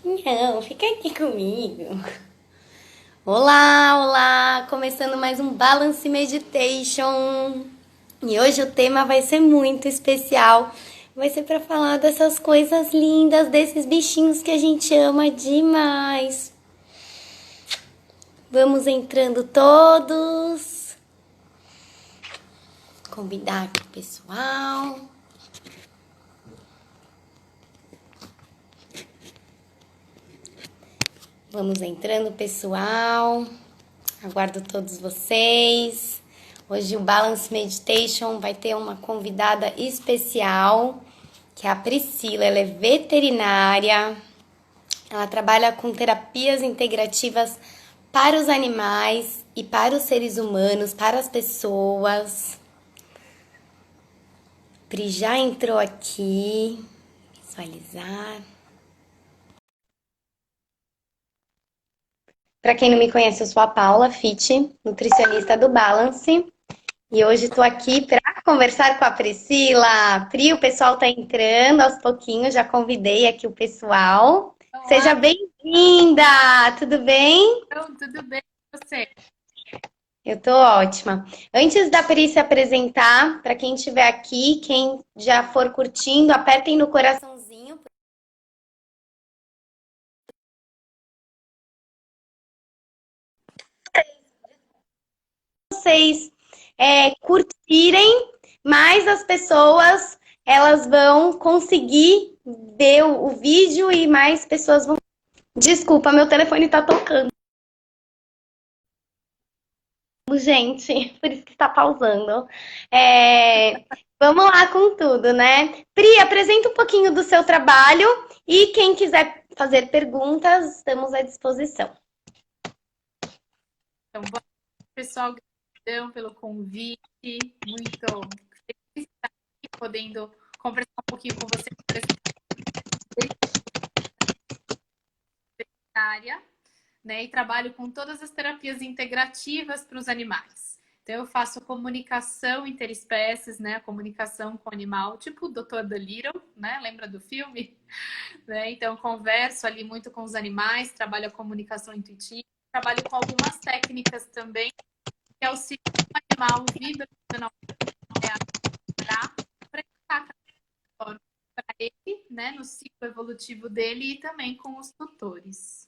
Não, fica aqui comigo. Olá, olá! Começando mais um Balance Meditation. E hoje o tema vai ser muito especial. Vai ser para falar dessas coisas lindas, desses bichinhos que a gente ama demais. Vamos entrando todos. Convidar aqui o pessoal. Vamos entrando, pessoal. Aguardo todos vocês. Hoje o Balance Meditation vai ter uma convidada especial, que é a Priscila. Ela é veterinária. Ela trabalha com terapias integrativas para os animais e para os seres humanos, para as pessoas. Pri já entrou aqui. Visualizar. Para quem não me conhece, eu sou a Paula Fitti, nutricionista do Balance. E hoje estou aqui para conversar com a Priscila. Pri, o pessoal está entrando aos pouquinhos, já convidei aqui o pessoal. Olá, Seja bem-vinda! Tudo bem? tudo bem com você? Eu tô ótima. Antes da Pri se apresentar, para quem estiver aqui, quem já for curtindo, apertem no coraçãozinho para vocês curtirem, mais as pessoas elas vão conseguir ver o vídeo e mais pessoas vão. Desculpa, meu telefone tá tocando, gente, por isso que está pausando. Vamos lá com tudo, né? Pri, apresenta um pouquinho do seu trabalho e quem quiser fazer perguntas, estamos à disposição. Então, bom, pessoal, gratidão pelo convite. Muito feliz de estar aqui podendo conversar um pouquinho com você sobre essa área, né? E trabalho com todas as terapias integrativas para os animais. Então, eu faço comunicação interespécies, né? Comunicação com o animal, tipo o Dr. Dolittle, né? Lembra do filme? Né? Então, converso ali muito com os animais, trabalho a comunicação intuitiva, trabalho com algumas técnicas também que auxiliam o animal vibracionalmente para ele, né, no ciclo evolutivo dele e também com os tutores.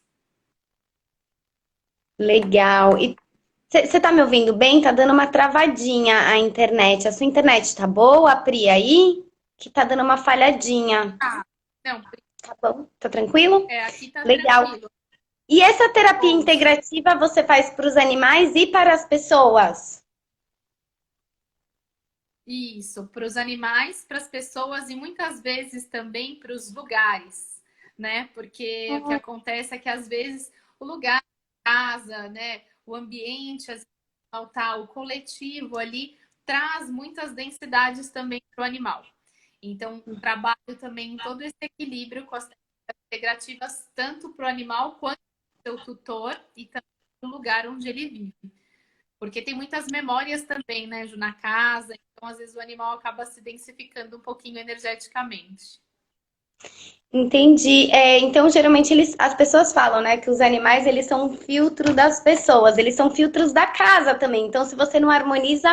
Legal. E você tá me ouvindo bem? Tá dando uma travadinha a internet. A sua internet tá boa, Pri, aí? Que tá dando uma falhadinha. Ah, não, Tá bom? Tá tranquilo? aqui tá Legal. tranquilo. E essa terapia Ouço. integrativa você faz para os animais e para as pessoas? Isso, para os animais, para as pessoas e muitas vezes também para os lugares, né? Porque o que acontece é que às vezes o lugar, a casa, né? O ambiente, o coletivo ali traz muitas densidades também para o animal. Então, trabalho também em todo esse equilíbrio com as técnicas integrativas, tanto para o animal quanto para o seu tutor e também no lugar onde ele vive. Porque tem muitas memórias também, né, Ju, na casa. Então, às vezes, o animal acaba se densificando um pouquinho energeticamente. Entendi. Então, geralmente, as pessoas falam, né, que os animais, eles são um filtro das pessoas, eles são filtros da casa também. Então, se você não harmoniza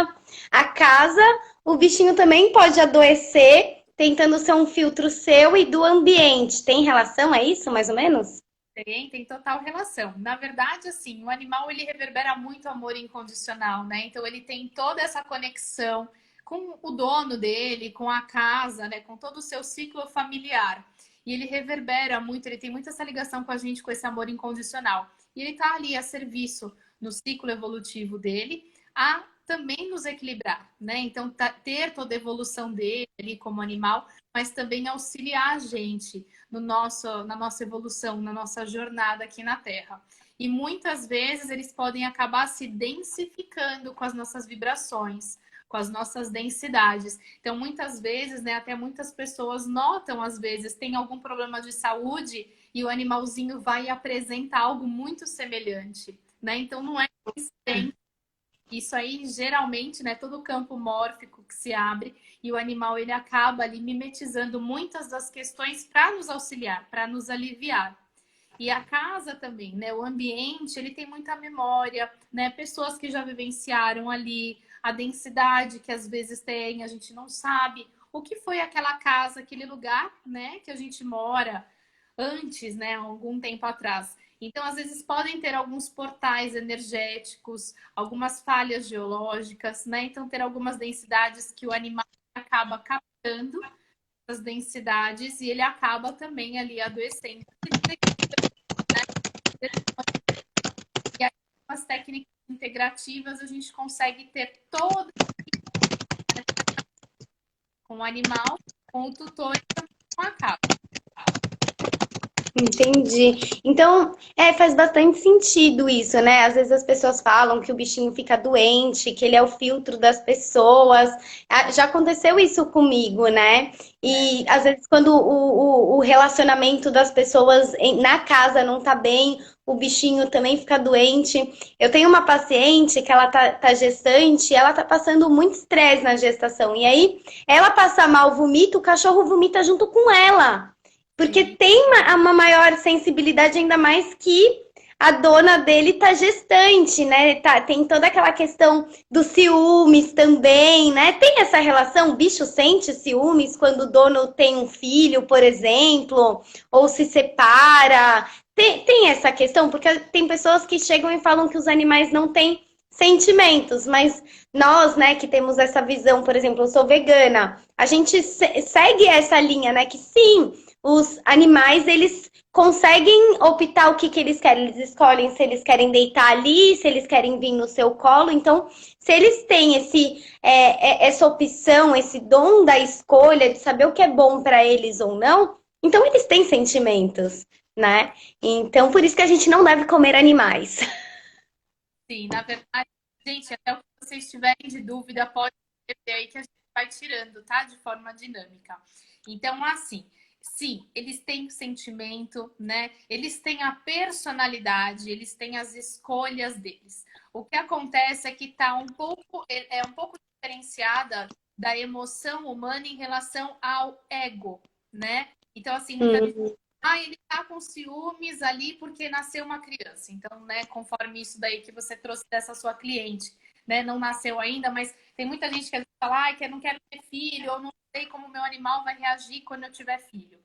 a casa, o bichinho também pode adoecer, tentando ser um filtro seu e do ambiente. Tem relação a isso, mais ou menos? Tem total relação. Na verdade, assim, o animal, ele reverbera muito amor incondicional, né? Então, ele tem toda essa conexão com o dono dele, com a casa, né? Com todo o seu ciclo familiar. E ele reverbera muito, ele tem muita essa ligação com a gente, com esse amor incondicional. E ele tá ali a serviço no ciclo evolutivo dele, a também nos equilibrar, né? Então, ter toda a evolução dele ali como animal, mas também auxiliar a gente no na nossa evolução, na nossa jornada aqui na Terra. E muitas vezes eles podem acabar se densificando com as nossas vibrações, com as nossas densidades. Então, muitas vezes, né, até muitas pessoas notam, às vezes, tem algum problema de saúde e o animalzinho vai apresentar algo muito semelhante, né? Então, não é coincidência. Isso aí, geralmente, né, todo o campo mórfico que se abre e o animal ele acaba ali mimetizando muitas das questões para nos auxiliar, para nos aliviar. E a casa também, né? O ambiente, ele tem muita memória, né? Pessoas que já vivenciaram ali, a densidade que às vezes tem, a gente não sabe o que foi aquela casa, aquele lugar, né, que a gente mora antes, né, algum tempo atrás. Então, às vezes podem ter alguns portais energéticos, algumas falhas geológicas, né? Então, ter algumas densidades que o animal acaba captando as densidades e ele acaba também ali adoecendo. E aí, com as técnicas integrativas, a gente consegue ter todo com o animal, com o tutor e com a capa. Entendi. Então, faz bastante sentido isso, né? Às vezes as pessoas falam que o bichinho fica doente, que ele é o filtro das pessoas. Já aconteceu isso comigo, né? E às vezes quando o relacionamento das pessoas na casa não tá bem, o bichinho também fica doente. Eu tenho uma paciente que ela tá gestante, ela tá passando muito estresse na gestação. E aí, ela passa mal, vomita, o cachorro vomita junto com ela. Porque Sim. tem uma maior sensibilidade, ainda mais que a dona dele tá gestante, né? Tem toda aquela questão dos ciúmes também, né? Tem essa relação, o bicho sente ciúmes quando o dono tem um filho, por exemplo, ou se separa. Tem essa questão, porque tem pessoas que chegam e falam que os animais não têm sentimentos, mas nós, né, que temos essa visão, por exemplo, eu sou vegana, a gente segue essa linha, né, que sim, os animais, eles conseguem optar o que eles querem. Eles escolhem se eles querem deitar ali, se eles querem vir no seu colo. Então, se eles têm essa opção, esse dom da escolha de saber o que é bom para eles ou não, então eles têm sentimentos, né? Então, por isso que a gente não deve comer animais. Sim, na verdade, gente, até o que vocês tiverem de dúvida, pode escrever aí que a gente vai tirando, tá? De forma dinâmica. Então, assim, sim, eles têm sentimento, né? Eles têm a personalidade, eles têm as escolhas deles. O que acontece é que tá um pouco diferenciada da emoção humana em relação ao ego, né? Então, assim, muita gente ele tá com ciúmes ali porque nasceu uma criança. Então, né, conforme isso daí que você trouxe dessa sua cliente, né, não nasceu ainda, mas tem muita gente que fala, que eu não quero ter filho, ou não sei como meu animal vai reagir quando eu tiver filho.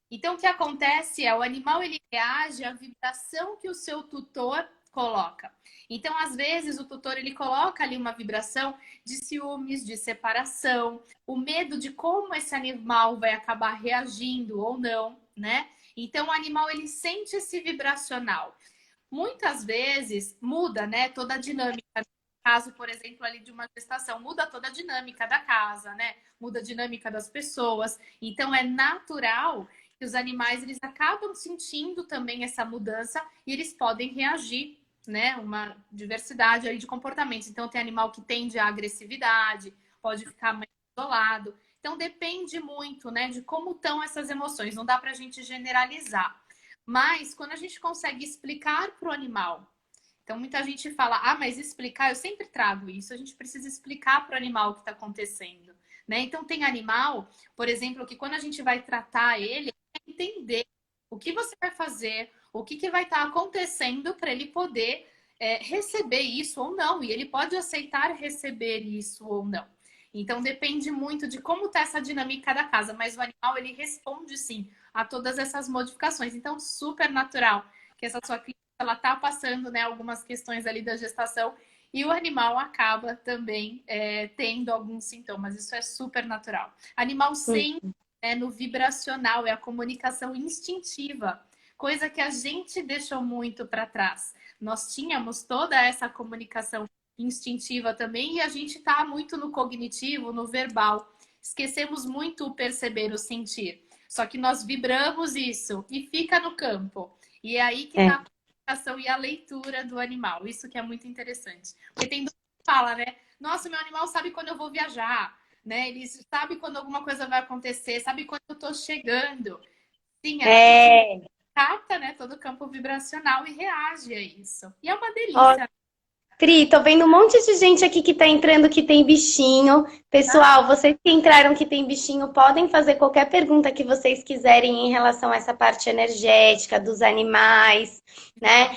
Então, o que acontece é, o animal ele reage à vibração que o seu tutor coloca. Então, às vezes, o tutor ele coloca ali uma vibração de ciúmes, de separação, o medo de como esse animal vai acabar reagindo ou não, né? Então, o animal ele sente esse vibracional. Muitas vezes muda, né, toda a dinâmica. No caso, por exemplo, ali de uma gestação, muda toda a dinâmica da casa, né? Muda a dinâmica das pessoas. Então, é natural que os animais eles acabam sentindo também essa mudança e eles podem reagir, né? Uma diversidade aí de comportamentos. Então, tem animal que tende à agressividade, pode ficar mais isolado. Então, depende muito, né, de como estão essas emoções. Não dá para a gente generalizar. Mas, quando a gente consegue explicar para o animal, então muita gente fala, mas explicar, eu sempre trago isso, a gente precisa explicar para o animal o que está acontecendo, né? Então, tem animal, por exemplo, que quando a gente vai tratar ele, entender o que você vai fazer, o que vai estar acontecendo para ele poder receber isso ou não. E ele pode aceitar receber isso ou não. Então depende muito de como está essa dinâmica da casa, mas o animal ele responde sim a todas essas modificações. Então super natural que essa sua cliente ela tá passando, né, algumas questões ali da gestação e o animal acaba também tendo alguns sintomas. Isso é super natural. Animal sente, né, no vibracional, é a comunicação instintiva, coisa que a gente deixou muito para trás. Nós tínhamos toda essa comunicação instintiva também e a gente está muito no cognitivo, no verbal. Esquecemos muito o perceber, o sentir. Só que nós vibramos isso e fica no campo. E é aí que está a comunicação e a leitura do animal. Isso que é muito interessante. Porque tem gente que fala, né? Nossa, meu animal sabe quando eu vou viajar, né? Ele sabe quando alguma coisa vai acontecer, sabe quando eu estou chegando. Sim, é porque capta, né, todo o campo vibracional e reage a isso. E é uma Ó, delícia. Pri, tô vendo um monte de gente aqui que tá entrando que tem bichinho. Pessoal, vocês que entraram que tem bichinho, podem fazer qualquer pergunta que vocês quiserem em relação a essa parte energética dos animais, né?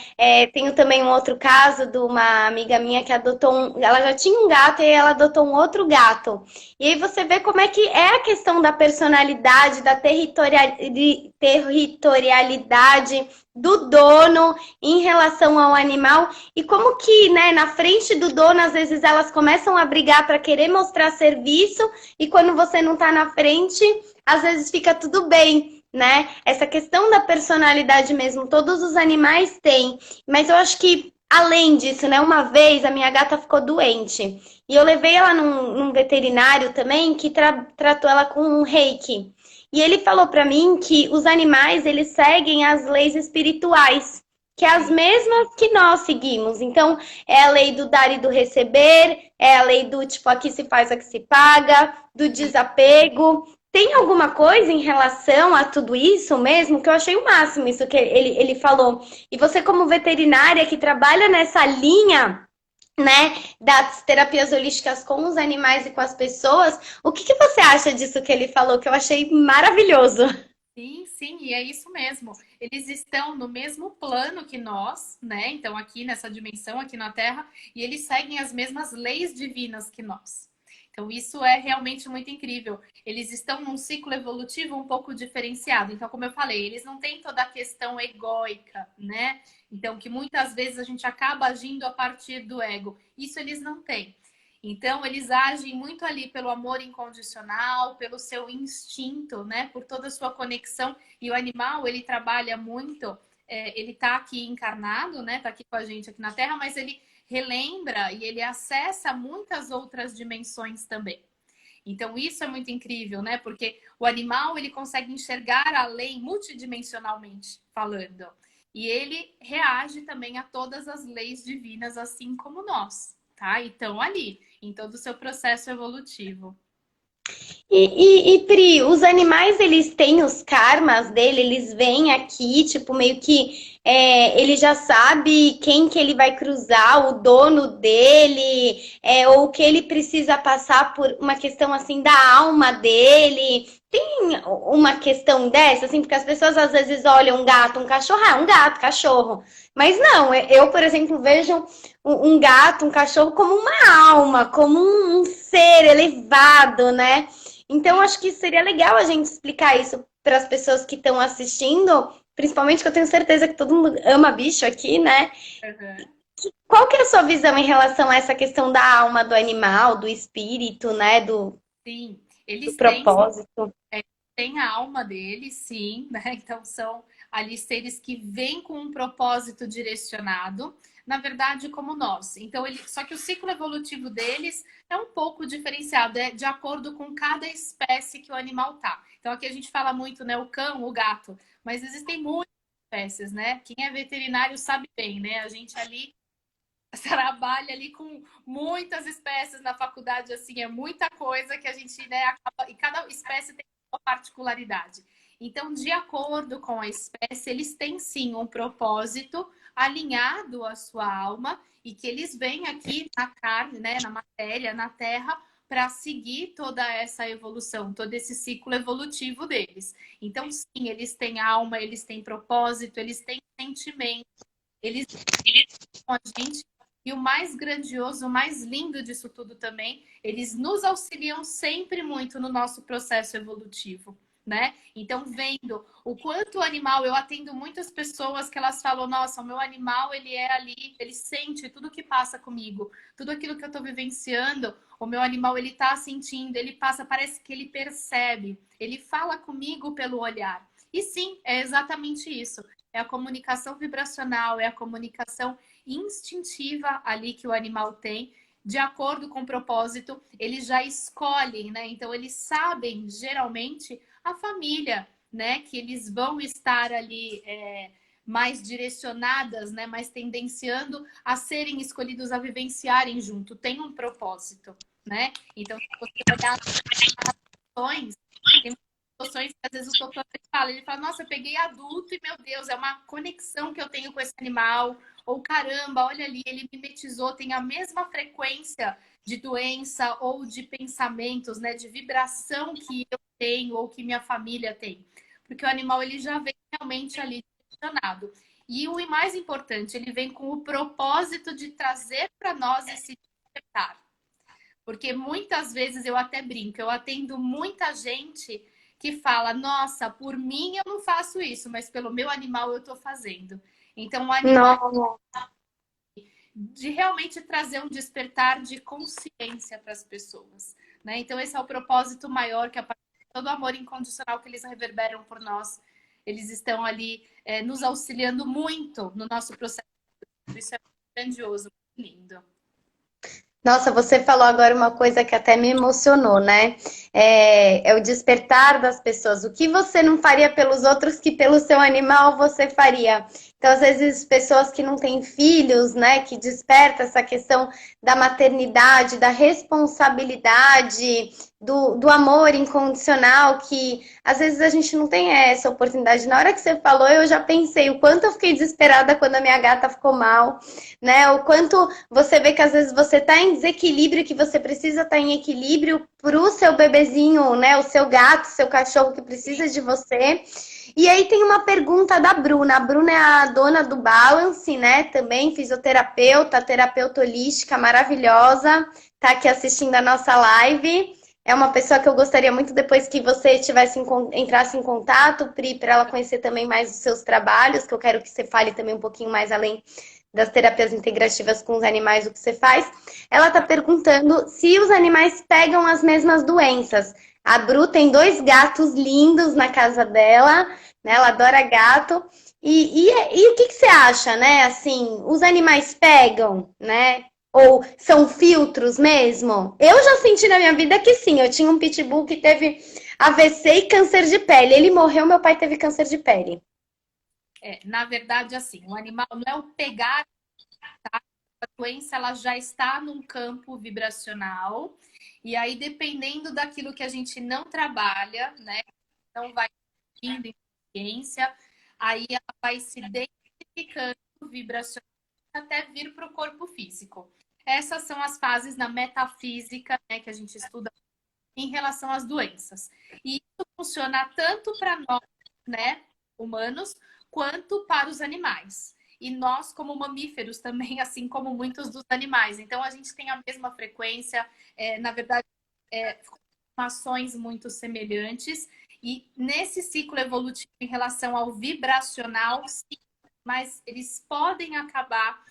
Tenho também um outro caso de uma amiga minha que adotou ela já tinha um gato e ela adotou um outro gato. E aí você vê como é que é a questão da personalidade, da territorialidade do dono em relação ao animal e como que, né, na frente do dono, às vezes elas começam a brigar para querer mostrar serviço e quando você não tá na frente, às vezes fica tudo bem, né? Essa questão da personalidade mesmo, todos os animais têm, mas eu acho que além disso, né, uma vez a minha gata ficou doente e eu levei ela num veterinário também que tratou ela com um reiki. E ele falou para mim que os animais, eles seguem as leis espirituais, que é as mesmas que nós seguimos. Então, é a lei do dar e do receber, é a lei do tipo, aqui se faz, aqui se paga, do desapego. Tem alguma coisa em relação a tudo isso mesmo? Que eu achei o máximo isso que ele falou. E você, como veterinária que trabalha nessa linha, né, das terapias holísticas com os animais e com as pessoas, o que você acha disso que ele falou, que eu achei maravilhoso? Sim, sim, e é isso mesmo. Eles estão no mesmo plano que nós, né? Então, aqui nessa dimensão, aqui na Terra, e eles seguem as mesmas leis divinas que nós. Então, isso é realmente muito incrível. Eles estão num ciclo evolutivo um pouco diferenciado. Então, como eu falei, eles não têm toda a questão egóica, né? Então, que muitas vezes a gente acaba agindo a partir do ego. Isso eles não têm. Então, eles agem muito ali pelo amor incondicional, pelo seu instinto, né? Por toda a sua conexão. E o animal, ele trabalha muito, ele tá aqui encarnado, né? Tá aqui com a gente aqui na Terra, mas ele relembra e ele acessa muitas outras dimensões também. Então, isso é muito incrível, né? Porque o animal, ele consegue enxergar além, multidimensionalmente falando. E ele reage também a todas as leis divinas, assim como nós, tá? Então, ali, em todo o seu processo evolutivo. Pri, os animais, eles têm os karmas dele, eles vêm aqui, tipo, meio que ele já sabe quem que ele vai cruzar, o dono dele, ou que ele precisa passar por uma questão, assim, da alma dele. Tem uma questão dessa, assim, porque as pessoas às vezes olham um gato, um cachorro, um gato, cachorro. Mas não, eu, por exemplo, vejo um gato, um cachorro como uma alma, como um ser elevado, né? Então, acho que seria legal a gente explicar isso para as pessoas que estão assistindo, principalmente que eu tenho certeza que todo mundo ama bicho aqui, né? Uhum. Qual que é a sua visão em relação a essa questão da alma do animal, do espírito, né? Sim, Do eles têm propósito? tem a alma deles, sim, né? Então são ali seres que vêm com um propósito direcionado, na verdade, como nós. Então, só que o ciclo evolutivo deles é um pouco diferenciado, é de acordo com cada espécie que o animal tá. Então, aqui a gente fala muito, né? O cão, o gato, mas existem muitas espécies, né? Quem é veterinário sabe bem, né? A gente ali trabalha ali com muitas espécies na faculdade, assim, é muita coisa que a gente, né, acaba, e cada espécie tem uma particularidade. Então, de acordo com a espécie, eles têm sim um propósito alinhado à sua alma e que eles vêm aqui na carne, né, na matéria, na terra, para seguir toda essa evolução, todo esse ciclo evolutivo deles. Então, sim, eles têm alma, eles têm propósito, eles têm sentimento, eles com a gente. E o mais grandioso, o mais lindo disso tudo também, eles nos auxiliam sempre muito no nosso processo evolutivo, né? Então, vendo o quanto o animal, eu atendo muitas pessoas que elas falam, nossa, o meu animal, ele é ali, ele sente tudo que passa comigo, tudo aquilo que eu tô vivenciando, o meu animal, ele tá sentindo, ele passa, parece que ele percebe, ele fala comigo pelo olhar. E sim, é exatamente isso. É a comunicação vibracional, é a comunicação instintiva ali que o animal tem, de acordo com o propósito, eles já escolhem, né? Então, eles sabem, geralmente, a família, né? Que eles vão estar ali mais direcionadas, né? Mais tendenciando a serem escolhidos, a vivenciarem junto. Tem um propósito, né? Então, se você olhar as ações, tem emoções que às vezes o tutor fala. Ele fala, nossa, eu peguei adulto e, meu Deus, é uma conexão que eu tenho com esse animal. Ou, caramba, olha ali, ele mimetizou, tem a mesma frequência de doença ou de pensamentos, né? De vibração que eu tenho ou que minha família tem. Porque o animal, ele já vem realmente ali direcionado. E o mais importante, ele vem com o propósito de trazer para nós esse despertar. Porque muitas vezes eu até brinco, eu atendo muita gente que fala, nossa, por mim eu não faço isso, mas pelo meu animal eu estou fazendo. Então, o animal Não. de realmente trazer um despertar de consciência para as pessoas, né? Então, esse é o propósito maior que a partir de todo o amor incondicional que eles reverberam por nós, eles estão ali nos auxiliando muito no nosso processo. Isso é grandioso, muito lindo. Nossa, você falou agora uma coisa que até me emocionou, né? É o despertar das pessoas. O que você não faria pelos outros que pelo seu animal você faria? Então, às vezes, pessoas que não têm filhos, né? Que desperta essa questão da maternidade, da responsabilidade, do amor incondicional, que às vezes a gente não tem essa oportunidade. Na hora que você falou, eu já pensei o quanto eu fiquei desesperada quando a minha gata ficou mal, né? O quanto você vê que às vezes você está em desequilíbrio, que você precisa estar em equilíbrio para o seu bebezinho, né? O seu gato, seu cachorro que precisa de você. E aí tem uma pergunta da Bruna. A Bruna é a dona do Balance, né? Também fisioterapeuta, terapeuta holística, maravilhosa. Tá aqui assistindo a nossa live. É uma pessoa que eu gostaria muito depois que você entrasse em contato, Pri, para ela conhecer também mais os seus trabalhos, que eu quero que você fale também um pouquinho mais além das terapias integrativas com os animais, o que você faz. Ela está perguntando se os animais pegam as mesmas doenças. A Bru tem 2 gatos lindos na casa dela, né? Ela adora gato. E o que você acha, né? Assim, os animais pegam, né? Ou são filtros mesmo? Eu já senti na minha vida que sim. Eu tinha um pitbull que teve AVC e câncer de pele. Ele morreu, meu pai teve câncer de pele. Na verdade, assim, o animal não é o pegar, tá? A doença, ela já está num campo vibracional. E aí, dependendo daquilo que a gente não trabalha, né? Não vai indo em ciência, aí ela vai se identificando vibracionalmente até vir para o corpo físico. Essas são as fases na metafísica, né, que a gente estuda em relação às doenças. E isso funciona tanto para nós, né, humanos, quanto para os animais. E nós, como mamíferos, também, assim como muitos dos animais. Então, a gente tem a mesma frequência, na verdade, formações muito semelhantes. E nesse ciclo evolutivo em relação ao vibracional, sim, mas eles podem acabar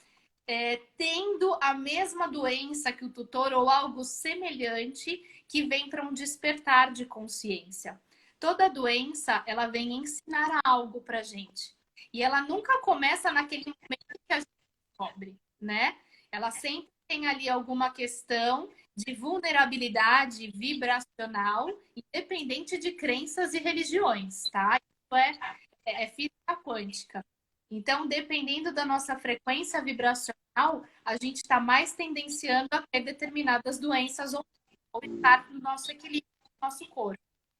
tendo a mesma doença que o tutor ou algo semelhante que vem para um despertar de consciência. Toda doença, ela vem ensinar algo para gente. E ela nunca começa naquele momento que a gente descobre, né? Ela sempre tem ali alguma questão de vulnerabilidade vibracional, independente de crenças e religiões, tá? Isso é física quântica. Então, dependendo da nossa frequência vibracional, a gente está mais tendenciando a ter determinadas doenças ou estar no nosso equilíbrio, no nosso corpo.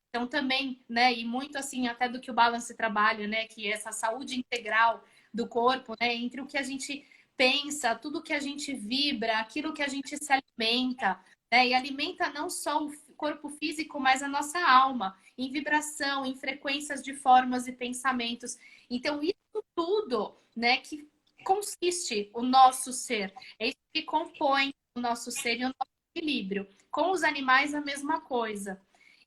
Então, também, né, e muito assim, até do que o Balance trabalha, né, que é essa saúde integral do corpo, né, entre o que a gente pensa, tudo que a gente vibra, aquilo que a gente se alimenta, né, e alimenta não só o corpo físico, mas a nossa alma, em vibração, em frequências de formas e pensamentos. Então, isso tudo, né, que consiste o nosso ser, é isso que compõe o nosso ser e o nosso equilíbrio. Com os animais, a mesma coisa.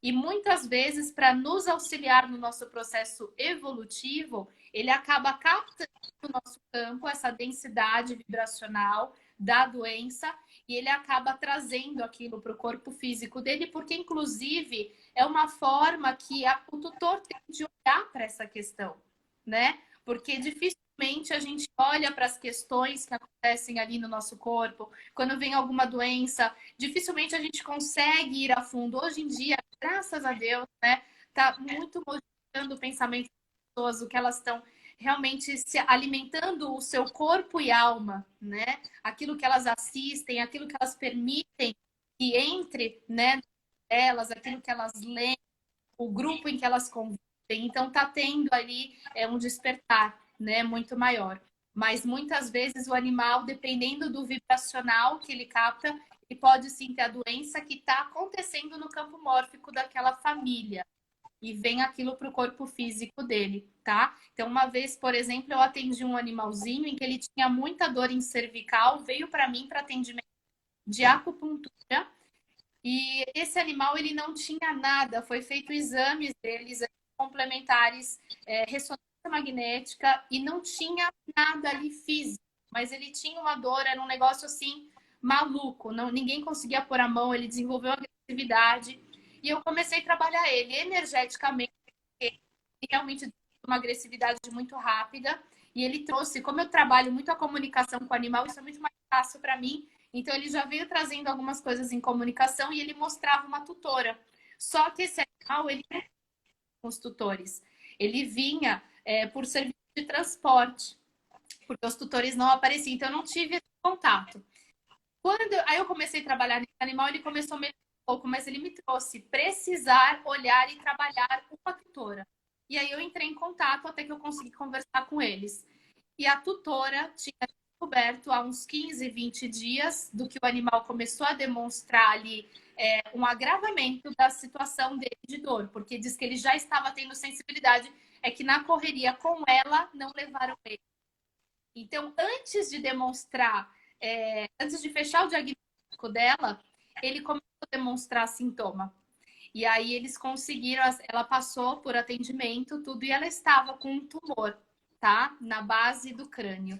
E muitas vezes, para nos auxiliar no nosso processo evolutivo, ele acaba captando no nosso campo essa densidade vibracional da doença e ele acaba trazendo aquilo para o corpo físico dele, porque, inclusive, é uma forma que o tutor tem de olhar para essa questão, né? Porque dificilmente a gente olha para as questões que acontecem ali no nosso corpo, quando vem alguma doença, dificilmente a gente consegue ir a fundo. Hoje em dia, graças a Deus, né, tá muito modificando o pensamento das pessoas, o que elas estão realmente se alimentando o seu corpo e alma, né? Aquilo que elas assistem, aquilo que elas permitem que entre, né, elas, aquilo que elas leem, o grupo em que elas convivem. Então, está tendo ali um despertar, né, muito maior. Mas muitas vezes o animal, dependendo do vibracional que ele capta, ele pode sim ter a doença que está acontecendo no campo mórfico daquela família. E vem aquilo para o corpo físico dele, tá? Então, uma vez, por exemplo, eu atendi um animalzinho em que ele tinha muita dor em cervical, veio para mim para atendimento de acupuntura. E esse animal, ele não tinha nada, foi feito exames deles, complementares, ressonância magnética, e não tinha nada ali físico, mas ele tinha uma dor, era um negócio assim, maluco, não, ninguém conseguia pôr a mão, ele desenvolveu agressividade, e eu comecei a trabalhar ele energeticamente, ele realmente uma agressividade muito rápida, e ele trouxe, como eu trabalho muito a comunicação com o animal, isso é muito mais fácil para mim, então ele já veio trazendo algumas coisas em comunicação e ele mostrava uma tutora. Só que esse animal, ele não com os tutores. Ele vinha por serviço de transporte, porque os tutores não apareciam. Então eu não tive esse contato. Aí eu comecei a trabalhar nesse animal, ele começou a melhorar um pouco, mas ele me trouxe precisar olhar e trabalhar uma tutora. E aí eu entrei em contato até que eu consegui conversar com eles. E a tutora tinha descoberto há uns 15, 20 dias do que o animal começou a demonstrar ali um agravamento da situação dele de dor, porque diz que ele já estava tendo sensibilidade, é que na correria com ela não levaram ele. Então, antes de demonstrar, antes de fechar o diagnóstico dela, ele começou a demonstrar sintoma. E aí eles conseguiram, ela passou por atendimento, tudo, e ela estava com um tumor, tá? Na base do crânio.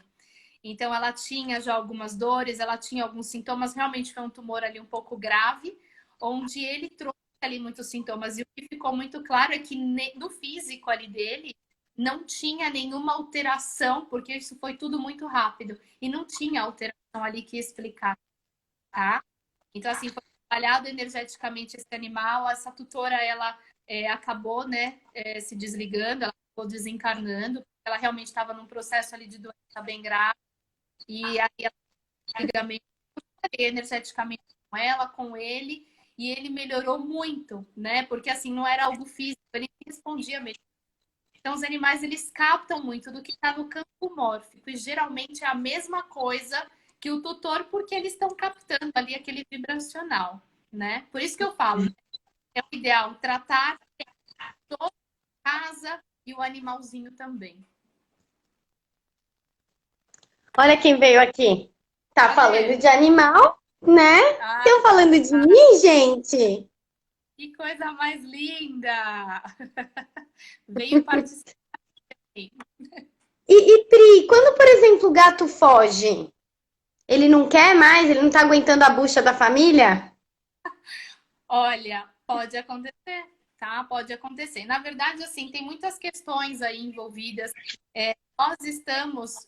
Então ela tinha já algumas dores, ela tinha alguns sintomas, realmente foi um tumor ali um pouco grave, onde ele trouxe ali muitos sintomas. E o que ficou muito claro é que no físico ali dele não tinha nenhuma alteração, porque isso foi tudo muito rápido, e não tinha alteração ali que explicar, tá? Então, assim, foi trabalhado energeticamente esse animal, essa tutora, ela acabou, né, se desligando, ela acabou desencarnando, ela realmente estava num processo ali de doença bem grave, e aí ela energeticamente com ela, com ele, e ele melhorou muito, né? Porque assim, não era algo físico, ele respondia mesmo. Então, os animais, eles captam muito do que está no campo mórfico, e geralmente é a mesma coisa que o tutor, porque eles estão captando ali aquele vibracional, né? Por isso que eu falo, é o ideal tratar toda a casa e o animalzinho também. Olha quem veio aqui. Tá falando de animal, né? Ah, Estão falando de mim, gente? que coisa mais linda! Veio participar. Pri, quando, por exemplo, o gato foge, ele não quer mais? Ele não tá aguentando a bucha da família? Olha, pode acontecer, tá? Pode acontecer. Na verdade, assim, tem muitas questões aí envolvidas. Nós estamos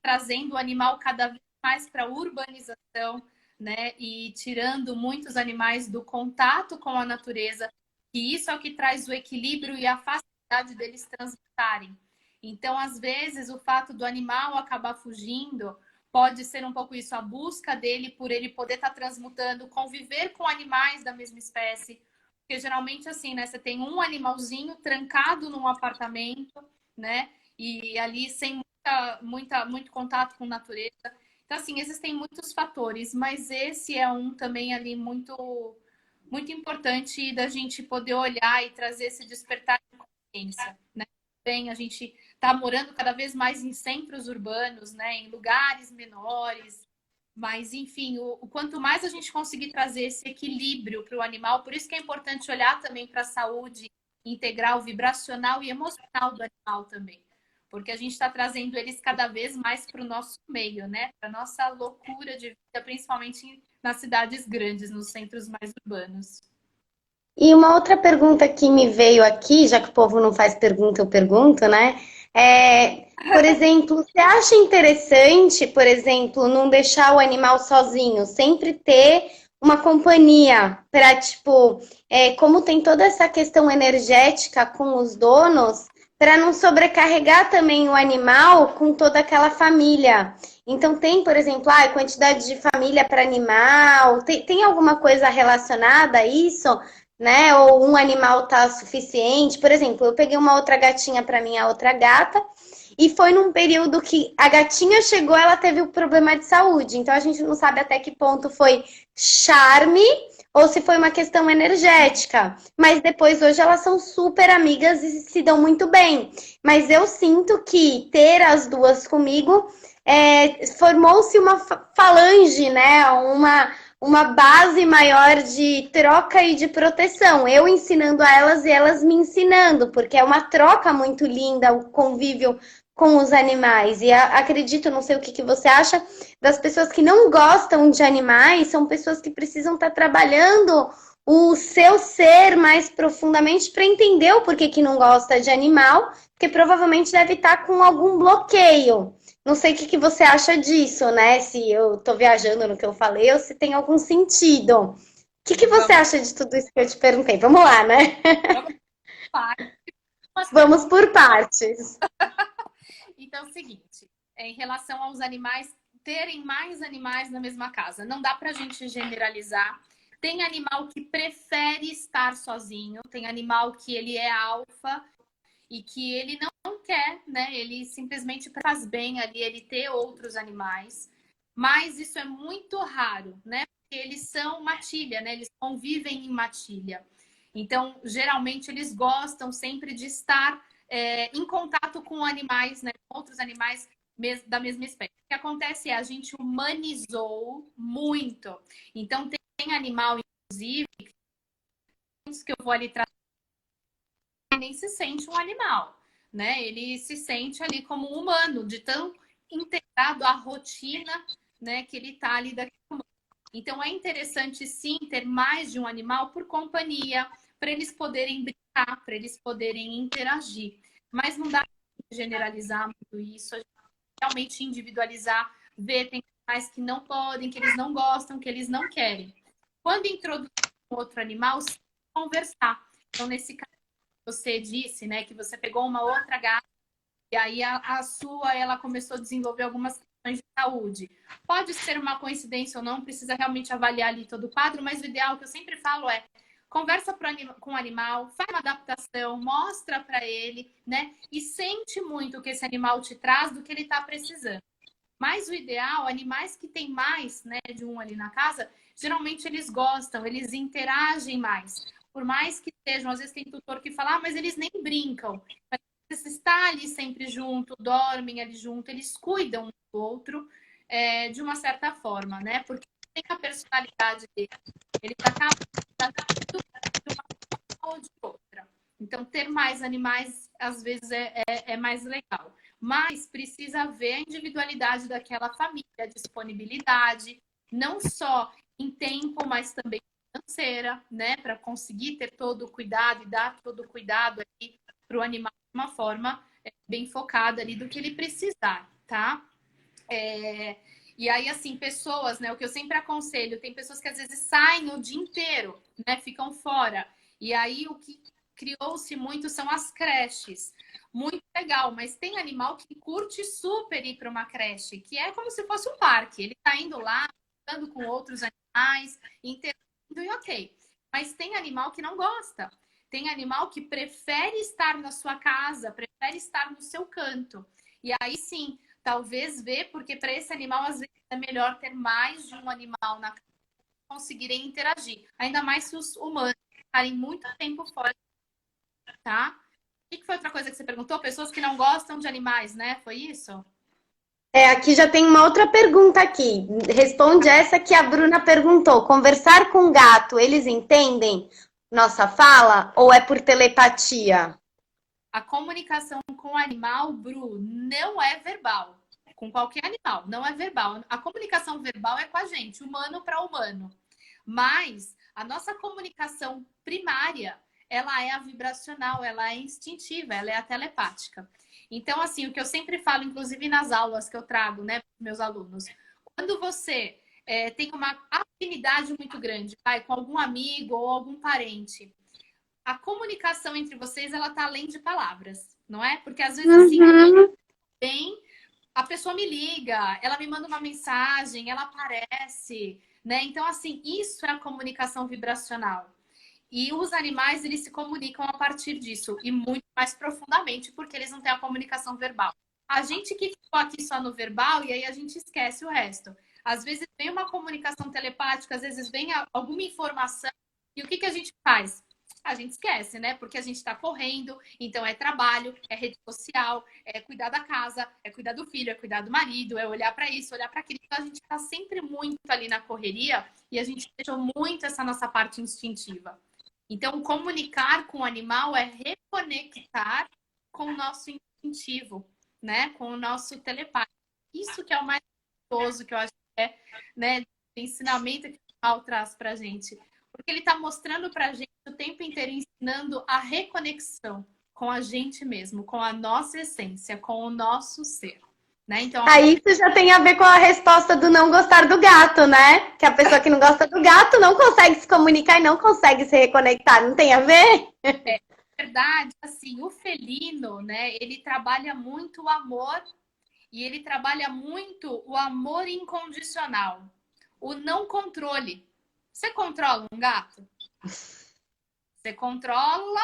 trazendo o animal cada vez mais para a urbanização, né? E tirando muitos animais do contato com a natureza. E isso é o que traz o equilíbrio e a facilidade deles transitarem. Então, às vezes, o fato do animal acabar fugindo pode ser um pouco isso, a busca dele por ele poder estar transmutando, conviver com animais da mesma espécie. Porque geralmente, assim, né? Você tem um animalzinho trancado num apartamento, né? E ali sem muito contato com a natureza. Então, assim, existem muitos fatores, mas esse é um também ali muito, muito importante da gente poder olhar e trazer esse despertar de consciência, né? Bem, a gente está morando cada vez mais em centros urbanos, né? Em lugares menores, mas, enfim, o quanto mais a gente conseguir trazer esse equilíbrio para o animal, por isso que é importante olhar também para a saúde integral, vibracional e emocional do animal também. Porque a gente está trazendo eles cada vez mais para o nosso meio, né? Para a nossa loucura de vida, principalmente nas cidades grandes, nos centros mais urbanos. E uma outra pergunta que me veio aqui, já que o povo não faz pergunta, eu pergunto, né? Por exemplo, você acha interessante, por exemplo, não deixar o animal sozinho, sempre ter uma companhia para, tipo, como tem toda essa questão energética com os donos, para não sobrecarregar também o animal com toda aquela família. Então tem, por exemplo, a quantidade de família para animal, tem alguma coisa relacionada a isso? né? Ou um animal tá suficiente. Por exemplo, eu peguei uma outra gatinha para minha outra gata e foi num período que a gatinha chegou, ela teve um problema de saúde. Então a gente não sabe até que ponto foi charme ou se foi uma questão energética. Mas depois, hoje, elas são super amigas e se dão muito bem. Mas eu sinto que ter as duas comigo formou-se uma falange, né? Uma base maior de troca e de proteção. Eu ensinando a elas e elas me ensinando, porque é uma troca muito linda, o convívio com os animais. E acredito, não sei o que você acha, das pessoas que não gostam de animais, são pessoas que precisam estar trabalhando o seu ser mais profundamente para entender o porquê que não gosta de animal, porque provavelmente deve estar com algum bloqueio. Não sei o que você acha disso, né? Se eu tô viajando no que eu falei ou se tem algum sentido. O que você Vamos, acha de tudo isso que eu te perguntei? Vamos lá, né? vamos lá. Umas Vamos perguntas. por partes. Então, é o seguinte, em relação aos animais, terem mais animais na mesma casa, não dá pra gente generalizar. Tem animal que prefere estar sozinho, tem animal que ele é alfa e que ele não quer, né? Ele simplesmente faz bem ali ele ter outros animais. Mas isso é muito raro, né? Porque eles são matilha, né? Eles convivem em matilha. Então, geralmente, eles gostam sempre de estar em contato com animais, né? Com outros animais da mesma espécie. O que acontece é a gente humanizou muito. Então, tem animal, inclusive, que eu vou ali nem se sente um animal, né? Ele se sente ali como um humano, de tão integrado à rotina, né, que ele tá ali daquele humano. Então é interessante sim ter mais de um animal por companhia, para eles poderem brincar, para eles poderem interagir. Mas não dá para generalizar muito isso, a gente realmente individualizar, ver tem animais que não podem, que eles não gostam, que eles não querem. Quando introduzir um outro animal, conversar. Então, nesse caso, você disse, né, que você pegou uma outra gata e aí a sua, ela começou a desenvolver algumas questões de saúde. Pode ser uma coincidência ou não, precisa realmente avaliar ali todo o quadro, mas o ideal que eu sempre falo é conversa com o animal, faz uma adaptação, mostra para ele, né? E sente muito o que esse animal te traz do que ele está precisando. Mas o ideal, animais que tem mais, né, de um ali na casa, geralmente eles gostam, eles interagem mais. Por mais que sejam, às vezes tem tutor que fala, mas eles nem brincam. Mas está ali sempre junto, dormem ali junto, eles cuidam um do outro de uma certa forma, né? Porque tem a personalidade dele. Eles acabam de uma forma ou de outra. Então, ter mais animais, às vezes, é mais legal. Mas precisa ver a individualidade daquela família, a disponibilidade, não só em tempo, mas também financeira, né? Para conseguir ter todo o cuidado e dar todo o cuidado aí para o animal de uma forma bem focada ali do que ele precisar, tá? E aí, assim, pessoas, né? O que eu sempre aconselho, tem pessoas que às vezes saem o dia inteiro, né? Ficam fora. E aí o que criou-se muito são as creches. Muito legal, mas tem animal que curte super ir para uma creche, que é como se fosse um parque. Ele tá indo lá, andando com outros animais, interagindo e ok. Mas tem animal que não gosta. Tem animal que prefere estar na sua casa, prefere estar no seu canto. E aí sim, talvez ver, porque para esse animal, às vezes, é melhor ter mais de um animal na casa para conseguirem interagir. Ainda mais se os humanos ficarem muito tempo fora, tá? O que foi outra coisa que você perguntou? Pessoas que não gostam de animais, né? Foi isso? Aqui já tem uma outra pergunta aqui. Responde essa que a Bruna perguntou. Conversar com gato, eles entendem nossa fala ou é por telepatia? A comunicação com o animal, Bru, não é verbal. Com qualquer animal, não é verbal. A comunicação verbal é com a gente, humano para humano. Mas a nossa comunicação primária, ela é a vibracional, ela é instintiva, ela é a telepática. Então, assim, o que eu sempre falo, inclusive nas aulas que eu trago, né, para meus alunos, quando você tem uma afinidade muito grande, vai, com algum amigo ou algum parente, a comunicação entre vocês, ela tá além de palavras, não é? Porque às vezes, assim, Uhum. bem, a pessoa me liga, ela me manda uma mensagem, ela aparece, né? Então, assim, isso é a comunicação vibracional. E os animais, eles se comunicam a partir disso, e muito mais profundamente, porque eles não têm a comunicação verbal. A gente que ficou aqui só no verbal, e aí a gente esquece o resto. Às vezes vem uma comunicação telepática, às vezes vem alguma informação, e o que a gente faz? A gente esquece, né? Porque a gente está correndo, então é trabalho, é rede social, é cuidar da casa, é cuidar do filho, é cuidar do marido, é olhar para isso, olhar para aquilo. Então a gente está sempre muito ali na correria e a gente deixou muito essa nossa parte instintiva. Então, comunicar com o animal é reconectar com o nosso instintivo, né? Com o nosso telepático. Isso que é o mais gostoso, que eu acho que é, né, o ensinamento que o animal traz pra gente. Porque ele está mostrando pra gente o tempo inteiro, ensinando a reconexão com a gente mesmo, com a nossa essência, com o nosso ser. Né? Então, Aí isso já tem a ver com a resposta do não gostar do gato, né? Que a pessoa que não gosta do gato não consegue se comunicar e não consegue se reconectar. Não tem a ver? é verdade, assim, o felino, né? Ele trabalha muito o amor e ele trabalha muito o amor incondicional, o não controle. Você controla um gato? Você controla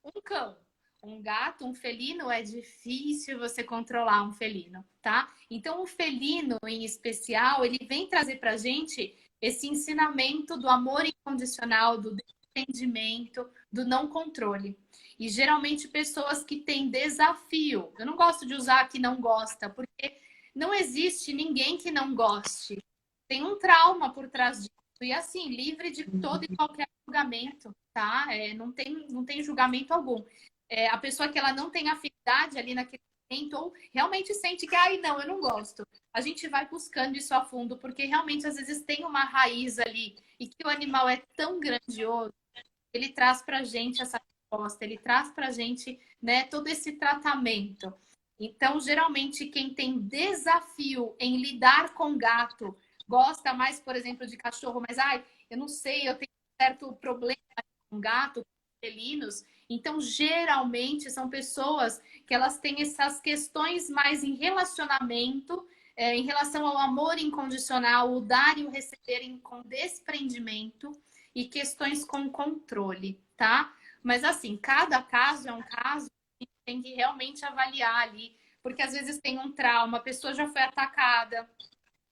um cão. Um gato, um felino, é difícil você controlar um felino, tá? Então, o felino, em especial, ele vem trazer pra gente esse ensinamento do amor incondicional, do entendimento, do não controle. E geralmente pessoas que têm desafio. Eu não gosto de usar que não gosta, porque não existe ninguém que não goste. Tem um trauma por trás disso. E assim, livre de todo e qualquer julgamento, tá? Não tem julgamento algum. A pessoa que ela não tem afinidade ali naquele momento, ou realmente sente que, ai, não, eu não gosto. A gente vai buscando isso a fundo, porque realmente às vezes tem uma raiz ali, e que o animal é tão grandioso, ele traz pra gente essa resposta, ele traz pra gente, né, todo esse tratamento. Então, geralmente, quem tem desafio em lidar com gato, gosta mais, por exemplo, de cachorro, mas ai, eu não sei, eu tenho um certo problema com gato, com felinos. Então, geralmente, são pessoas que elas têm essas questões mais em relacionamento, em relação ao amor incondicional, o dar e o receber com desprendimento e questões com controle, tá? Mas assim, cada caso é um caso que tem que realmente avaliar ali, porque às vezes tem um trauma, a pessoa já foi atacada,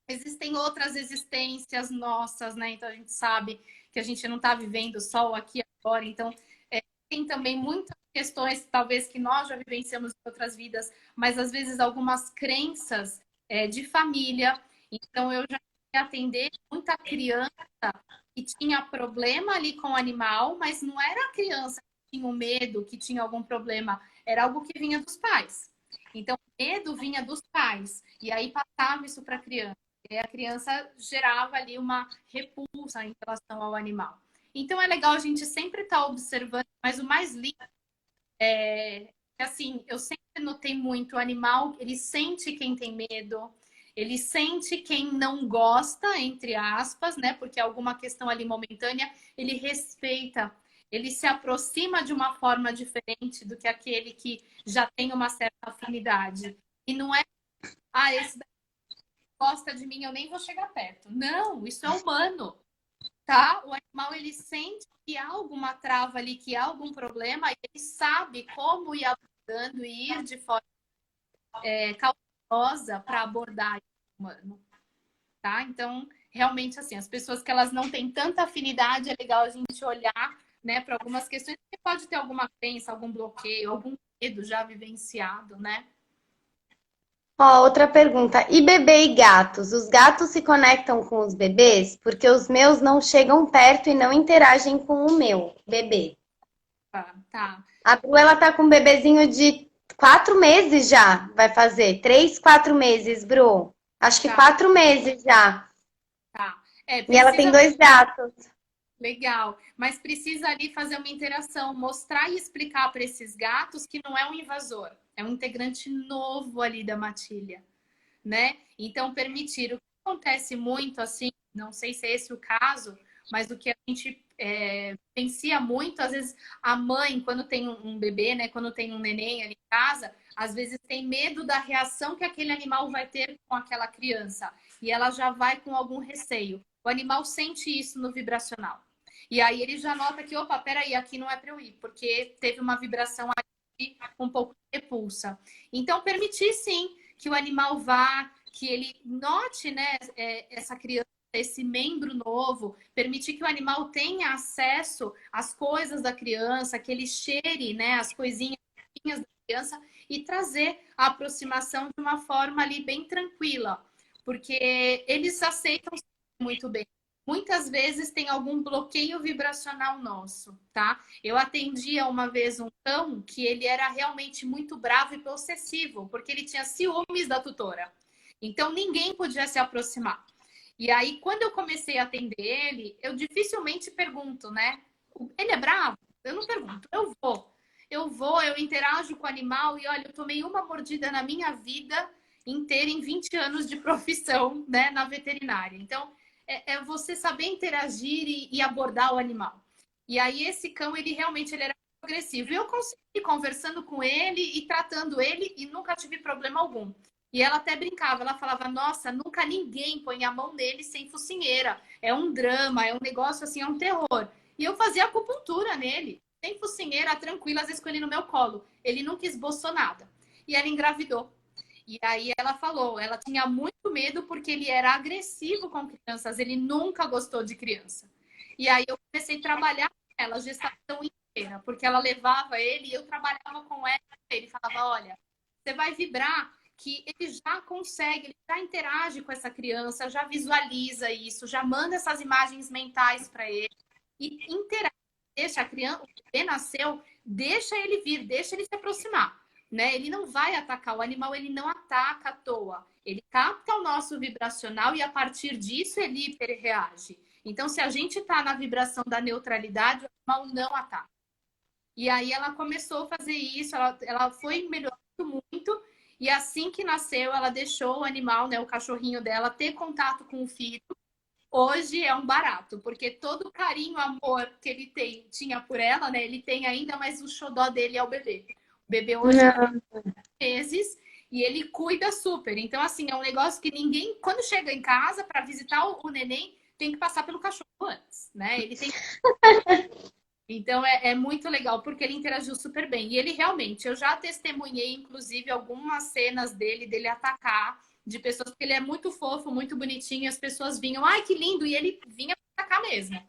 existem outras existências nossas, né? Então a gente sabe que a gente não está vivendo só o aqui e agora, então tem também muitas questões, talvez, que nós já vivenciamos em outras vidas, mas às vezes algumas crenças de família. Então, eu já fui atender muita criança que tinha problema ali com o animal, mas não era a criança que tinha um medo, que tinha algum problema, era algo que vinha dos pais. Então, o medo vinha dos pais, e aí passava isso para a criança. E a criança gerava ali uma repulsa em relação ao animal. Então é legal a gente sempre estar observando, mas o mais lindo é assim, eu sempre notei muito o animal, ele sente quem tem medo, ele sente quem não gosta, entre aspas, né? Porque é alguma questão ali momentânea, ele respeita, ele se aproxima de uma forma diferente do que aquele que já tem uma certa afinidade. E não é, esse daqui gosta de mim, eu nem vou chegar perto. Não, isso é humano. Tá? O animal ele sente que há alguma trava ali, que há algum problema, e ele sabe como ir abordando e ir de forma cautelosa para abordar o humano, tá? Então, realmente assim, as pessoas que elas não têm tanta afinidade, é legal a gente olhar, né, para algumas questões que pode ter alguma crença, algum bloqueio, algum medo já vivenciado, né? Ó, outra pergunta. E bebê e gatos? Os gatos se conectam com os bebês? Porque os meus não chegam perto e não interagem com o meu bebê. Tá. A Bru, ela tá com um bebezinho de 4 meses já, vai fazer. 3, 4 meses, Bru. Acho que Tá, 4 meses já. tá. E ela tem Precisa 2 gatos. legal, mas precisa ali fazer uma interação, mostrar e explicar para esses gatos que não é um invasor, é um integrante novo ali da matilha, né? Então, permitir. O que acontece muito, assim, não sei se é esse o caso, mas o que a gente vivencia muito, às vezes a mãe, quando tem um bebê, né, quando tem um neném ali em casa, às vezes tem medo da reação que aquele animal vai ter com aquela criança, e ela já vai com algum receio. O animal sente isso no vibracional. E aí ele já nota que, opa, peraí, aqui não é para eu ir, porque teve uma vibração ali um pouco de repulsa. Então, permitir sim que o animal vá, que ele note, né, essa criança, esse membro novo, permitir que o animal tenha acesso às coisas da criança, que ele cheire, né, as coisinhas da criança e trazer a aproximação de uma forma ali bem tranquila, porque eles aceitam muito bem. Muitas vezes tem algum bloqueio vibracional nosso, tá? Eu atendia uma vez um cão que ele era realmente muito bravo e possessivo, porque ele tinha ciúmes da tutora. Então ninguém podia se aproximar. E aí, quando eu comecei a atender ele, eu dificilmente pergunto, né? Ele é bravo? Eu não pergunto, eu vou. Eu interajo com o animal e olha, eu tomei uma mordida na minha vida inteira em 20 anos de profissão, né, na veterinária. Então, é você saber interagir e abordar o animal. E aí, esse cão, ele realmente ele era agressivo. E eu consegui conversando com ele e tratando ele e nunca tive problema algum. E ela até brincava, ela falava, nossa, nunca ninguém põe a mão nele sem focinheira. É um drama, é um negócio assim, é um terror. E eu fazia acupuntura nele, sem focinheira, tranquila, às vezes com ele no meu colo. Ele nunca esboçou nada. E ela engravidou. E aí ela falou, ela tinha muito medo porque ele era agressivo com crianças, ele nunca gostou de criança. E aí eu comecei a trabalhar com ela a gestação inteira, porque ela levava ele e eu trabalhava com ela. Ele falava, olha, você vai vibrar que ele já consegue, ele já interage com essa criança, já visualiza isso, já manda essas imagens mentais para ele e interage. Deixa a criança, o bebê nasceu, deixa ele vir, deixa ele se aproximar, né? Ele não vai atacar, o animal ele não ataca à toa. Ele capta o nosso vibracional e a partir disso ele hiperreage. Então, se a gente está na vibração da neutralidade, o animal não ataca. E aí ela começou a fazer isso, ela foi melhorando muito. E assim que nasceu, ela deixou o animal, né, o cachorrinho dela, ter contato com o filho. Hoje é um barato, porque todo o carinho, amor que ele tinha por ela, né, ele tem ainda, mas o xodó dele é o bebê. O bebê hoje Não. tem meses e ele cuida super. Então, assim, é um negócio que ninguém, quando chega em casa para visitar o neném, tem que passar pelo cachorro antes, né? Ele tem. Então é muito legal, porque ele interagiu super bem. E ele realmente, eu já testemunhei, inclusive, algumas cenas dele atacar de pessoas, porque ele é muito fofo, muito bonitinho, e as pessoas vinham, ai, que lindo, e ele vinha pra atacar mesmo.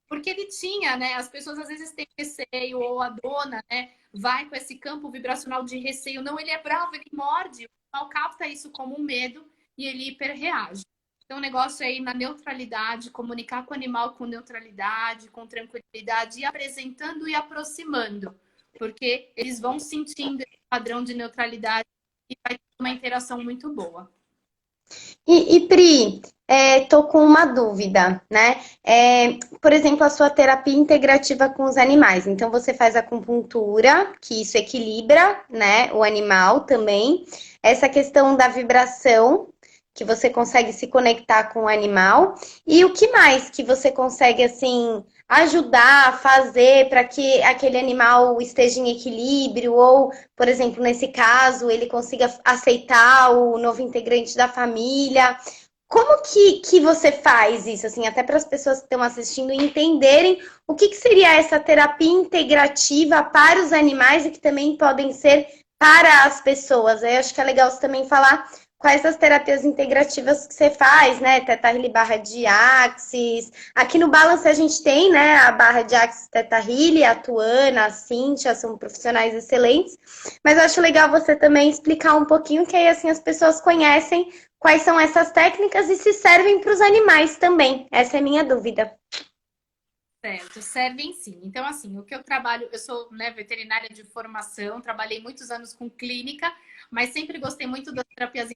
Porque ele tinha, né? As pessoas às vezes têm receio, ou a dona, né, vai com esse campo vibracional de receio. Não, ele é bravo, ele morde. O animal capta isso como um medo e ele hiperreage. Então, o negócio é ir na neutralidade, comunicar com o animal com neutralidade, com tranquilidade, e apresentando e aproximando. Porque eles vão sentindo esse padrão de neutralidade e vai ter uma interação muito boa. Pri, tô com uma dúvida, né? Por exemplo, a sua terapia integrativa com os animais. Então, você faz acupuntura, que isso equilibra, né, o animal também. Essa questão da vibração, que você consegue se conectar com o animal. E o que mais que você consegue, assim, ajudar a fazer para que aquele animal esteja em equilíbrio ou, por exemplo, nesse caso, ele consiga aceitar o novo integrante da família. Como que você faz isso, assim, até para as pessoas que estão assistindo entenderem o que seria essa terapia integrativa para os animais e que também podem ser para as pessoas? Eu acho que é legal você também falar quais as terapias integrativas que você faz, né? Teta Healing barra de Axis. Aqui no Balance a gente tem, né, a barra de Axis Teta Healing, a Tuana, a Cíntia, são profissionais excelentes. Mas eu acho legal você também explicar um pouquinho, que aí assim as pessoas conhecem quais são essas técnicas e se servem para os animais também. Essa é a minha dúvida. Certo, servem sim. Então, assim, o que eu trabalho, eu sou, né, veterinária de formação, trabalhei muitos anos com clínica, mas sempre gostei muito das terapias.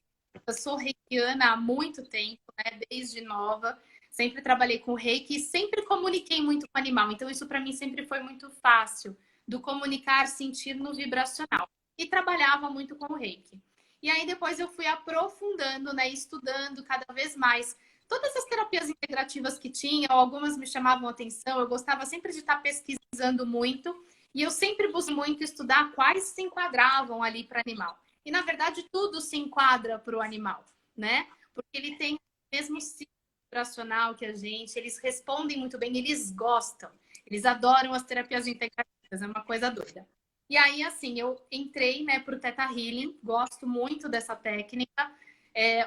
Eu sou reikiana há muito tempo, né, desde nova. Sempre trabalhei com reiki e sempre comuniquei muito com o animal. Então, isso para mim sempre foi muito fácil, do comunicar, sentir no vibracional. E trabalhava muito com o reiki. E aí depois eu fui aprofundando, né, estudando cada vez mais todas as terapias integrativas que tinha, algumas me chamavam atenção, eu gostava sempre de estar pesquisando muito, e eu sempre busco muito estudar quais se enquadravam ali para o animal. E, na verdade, tudo se enquadra para o animal, né? Porque ele tem o mesmo ciclo vibracional que a gente, eles respondem muito bem, eles gostam, eles adoram as terapias integrativas, é uma coisa doida. E aí, assim, eu entrei, né, para o Theta Healing, gosto muito dessa técnica,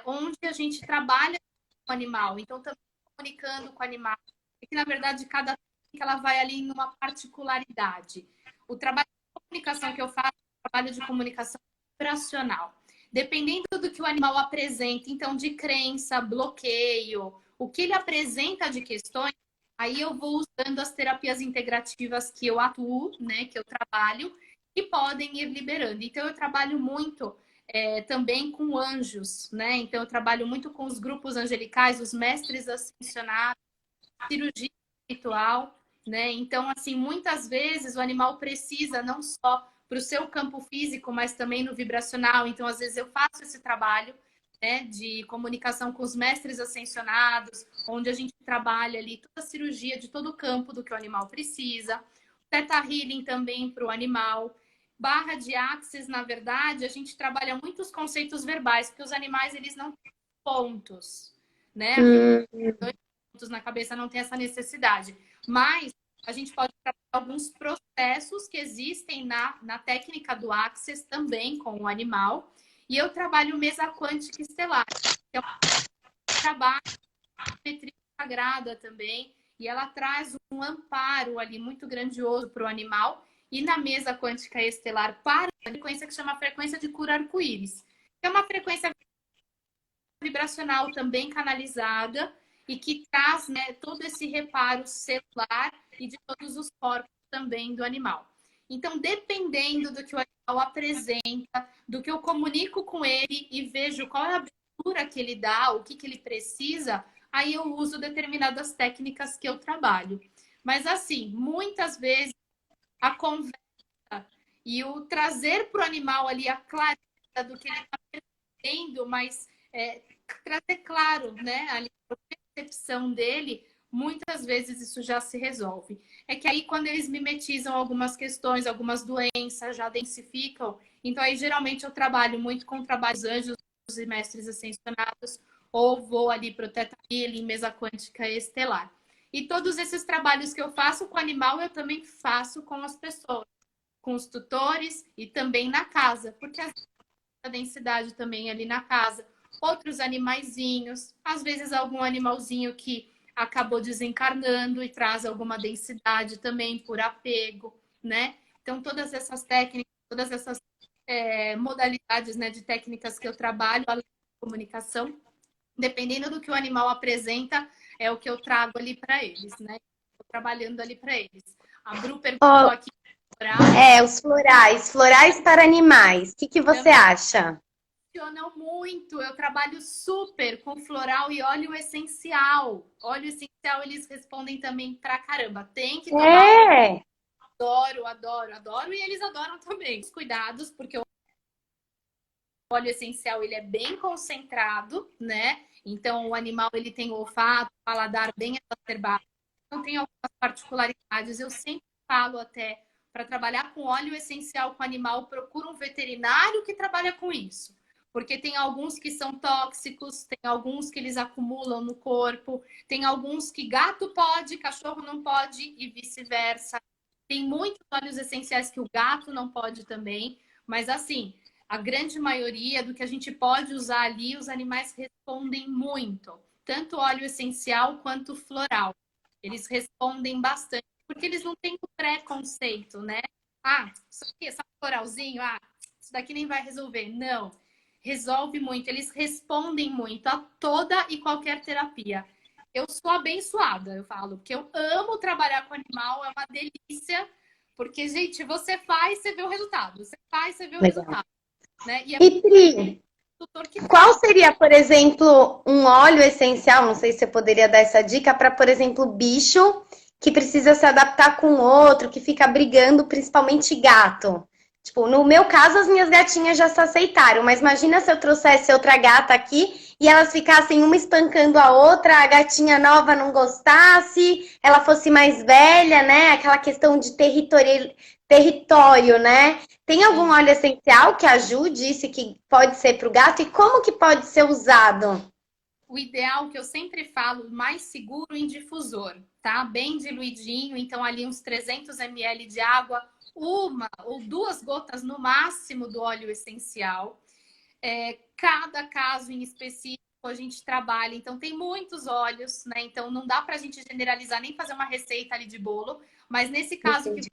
onde a gente trabalha com o animal, então também comunicando com o animal, e que, na verdade, cada técnica ela vai ali numa particularidade. O trabalho de comunicação que eu faço é um trabalho de comunicação vibracional. Dependendo do que o animal apresenta, então, de crença, bloqueio, o que ele apresenta de questões, aí eu vou usando as terapias integrativas que eu atuo, né, que eu trabalho, e podem ir liberando. Então, eu trabalho muito também com anjos, né? Então, eu trabalho muito com os grupos angelicais, os mestres ascensionados, cirurgia espiritual, né? Então, assim, muitas vezes o animal precisa não só para o seu campo físico, mas também no vibracional. Então, às vezes eu faço esse trabalho, né, de comunicação com os mestres ascensionados, onde a gente trabalha ali toda a cirurgia de todo o campo do que o animal precisa. Theta Healing também para o animal. Barra de Axis, na verdade, a gente trabalha muitos conceitos verbais, porque os animais, eles não têm pontos, né? Dois pontos na cabeça não tem essa necessidade. Mas a gente pode trabalhar alguns processos que existem na técnica do Axis também com o animal. E eu trabalho mesa quântica estelar, que é um trabalho de geometria sagrada também, e ela traz um amparo ali muito grandioso para o animal. E na mesa quântica estelar para a frequência que chama frequência de cura arco-íris, que é uma frequência vibracional também canalizada e que traz, né, todo esse reparo celular e de todos os corpos também do animal. Então, dependendo do que o animal apresenta, do que eu comunico com ele e vejo qual é a abertura que ele dá, o que ele precisa, aí eu uso determinadas técnicas que eu trabalho. Mas, assim, muitas vezes a conversa e o trazer para o animal ali a clareza do que ele está percebendo, mas trazer claro, né, ali a percepção dele, muitas vezes isso já se resolve. É que aí quando eles mimetizam algumas questões, algumas doenças, já densificam, então aí geralmente eu trabalho muito com trabalhos anjos e mestres ascensionados, ou vou ali para o Theta Healing, mesa quântica estelar. E todos esses trabalhos que eu faço com o animal, eu também faço com as pessoas, com os tutores e também na casa, porque a densidade também ali na casa. Outros animaizinhos, às vezes algum animalzinho que acabou desencarnando e traz alguma densidade também por apego, né? Então, todas essas técnicas, todas essas modalidades, né, de técnicas que eu trabalho, além da comunicação, dependendo do que o animal apresenta, é o que eu trago ali para eles, né? Estou trabalhando ali para eles. A Bru perguntou aqui. Os florais para animais. O que você acha? Funcionam muito. Eu trabalho super com floral e óleo essencial. Óleo essencial, eles respondem também pra caramba. Tem que tomar. Adoro, adoro, adoro. E eles adoram também. Os cuidados, porque o óleo essencial, ele é bem concentrado, né? Então, o animal, ele tem o olfato, o paladar bem exacerbado. Então, tem algumas particularidades. Eu sempre falo até, para trabalhar com óleo essencial com animal, procura um veterinário que trabalha com isso. Porque tem alguns que são tóxicos, tem alguns que eles acumulam no corpo, tem alguns que gato pode, cachorro não pode e vice-versa. Tem muitos óleos essenciais que o gato não pode também, mas assim, a grande maioria do que a gente pode usar ali, os animais respondem muito. Tanto óleo essencial quanto floral. Eles respondem bastante, porque eles não têm o preconceito, né? Ah, isso aqui, esse floralzinho, isso daqui nem vai resolver. Não. Resolve muito, eles respondem muito a toda e qualquer terapia. Eu sou abençoada, eu falo, porque eu amo trabalhar com animal, é uma delícia, porque, gente, você faz, você vê o resultado. Você faz, você vê o resultado. Né? E Pri, qual seria, por exemplo, um óleo essencial, não sei se você poderia dar essa dica, para, por exemplo, bicho que precisa se adaptar com outro, que fica brigando, principalmente gato? Tipo, no meu caso, as minhas gatinhas já se aceitaram, mas imagina se eu trouxesse outra gata aqui e elas ficassem uma espancando a outra, a gatinha nova não gostasse, ela fosse mais velha, né? Aquela questão de território, né? Tem algum óleo essencial que ajude isso, que pode ser para o gato? E como que pode ser usado? o ideal que eu sempre falo, mais seguro em difusor, tá? Bem diluidinho, então ali uns 300 ml de água, uma ou duas gotas no máximo do óleo essencial. Cada caso em específico a gente trabalha, então tem muitos óleos, né? Então não dá pra gente generalizar nem fazer uma receita ali de bolo, mas nesse caso que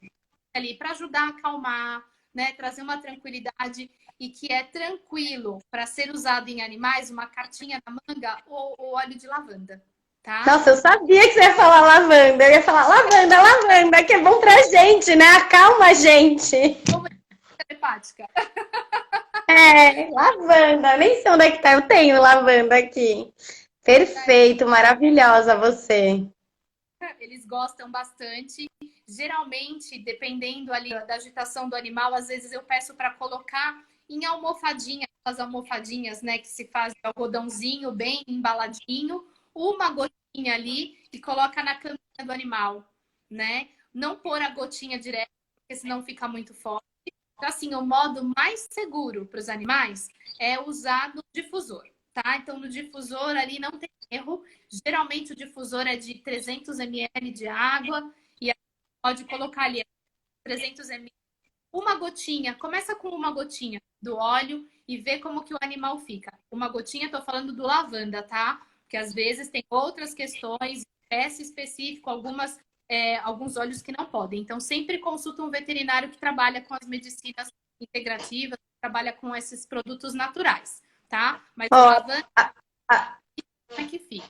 ali para ajudar a acalmar, né, trazer uma tranquilidade e que é tranquilo para ser usado em animais, uma cartinha na manga ou óleo de lavanda, tá? Nossa, eu sabia que você ia falar lavanda. Eu ia falar lavanda, lavanda, que é bom pra gente, né? Acalma a gente. Como é telepática. É, lavanda. Nem sei onde é que tá. Eu tenho lavanda aqui. Perfeito, maravilhosa você. Eles gostam bastante. Geralmente, dependendo ali da agitação do animal, às vezes eu peço para colocar em almofadinha, as almofadinhas, né, que se faz de algodãozinho bem embaladinho, uma gotinha ali e coloca na caminha do animal, né? Não pôr a gotinha direto, porque senão fica muito forte. Então, assim, o modo mais seguro para os animais é usar no difusor, tá? Então, no difusor ali não tem erro. Geralmente, o difusor é de 300 ml de água e aí pode colocar ali 300 ml, uma gotinha. Começa com uma gotinha do óleo e vê como que o animal fica. Uma gotinha, tô falando do lavanda, tá? Porque às vezes tem outras questões, espécie específico, alguns óleos que não podem. Então, sempre consulta um veterinário que trabalha com as medicinas integrativas, que trabalha com esses produtos naturais, tá? Mas o Ó, lavanda a, é que fica.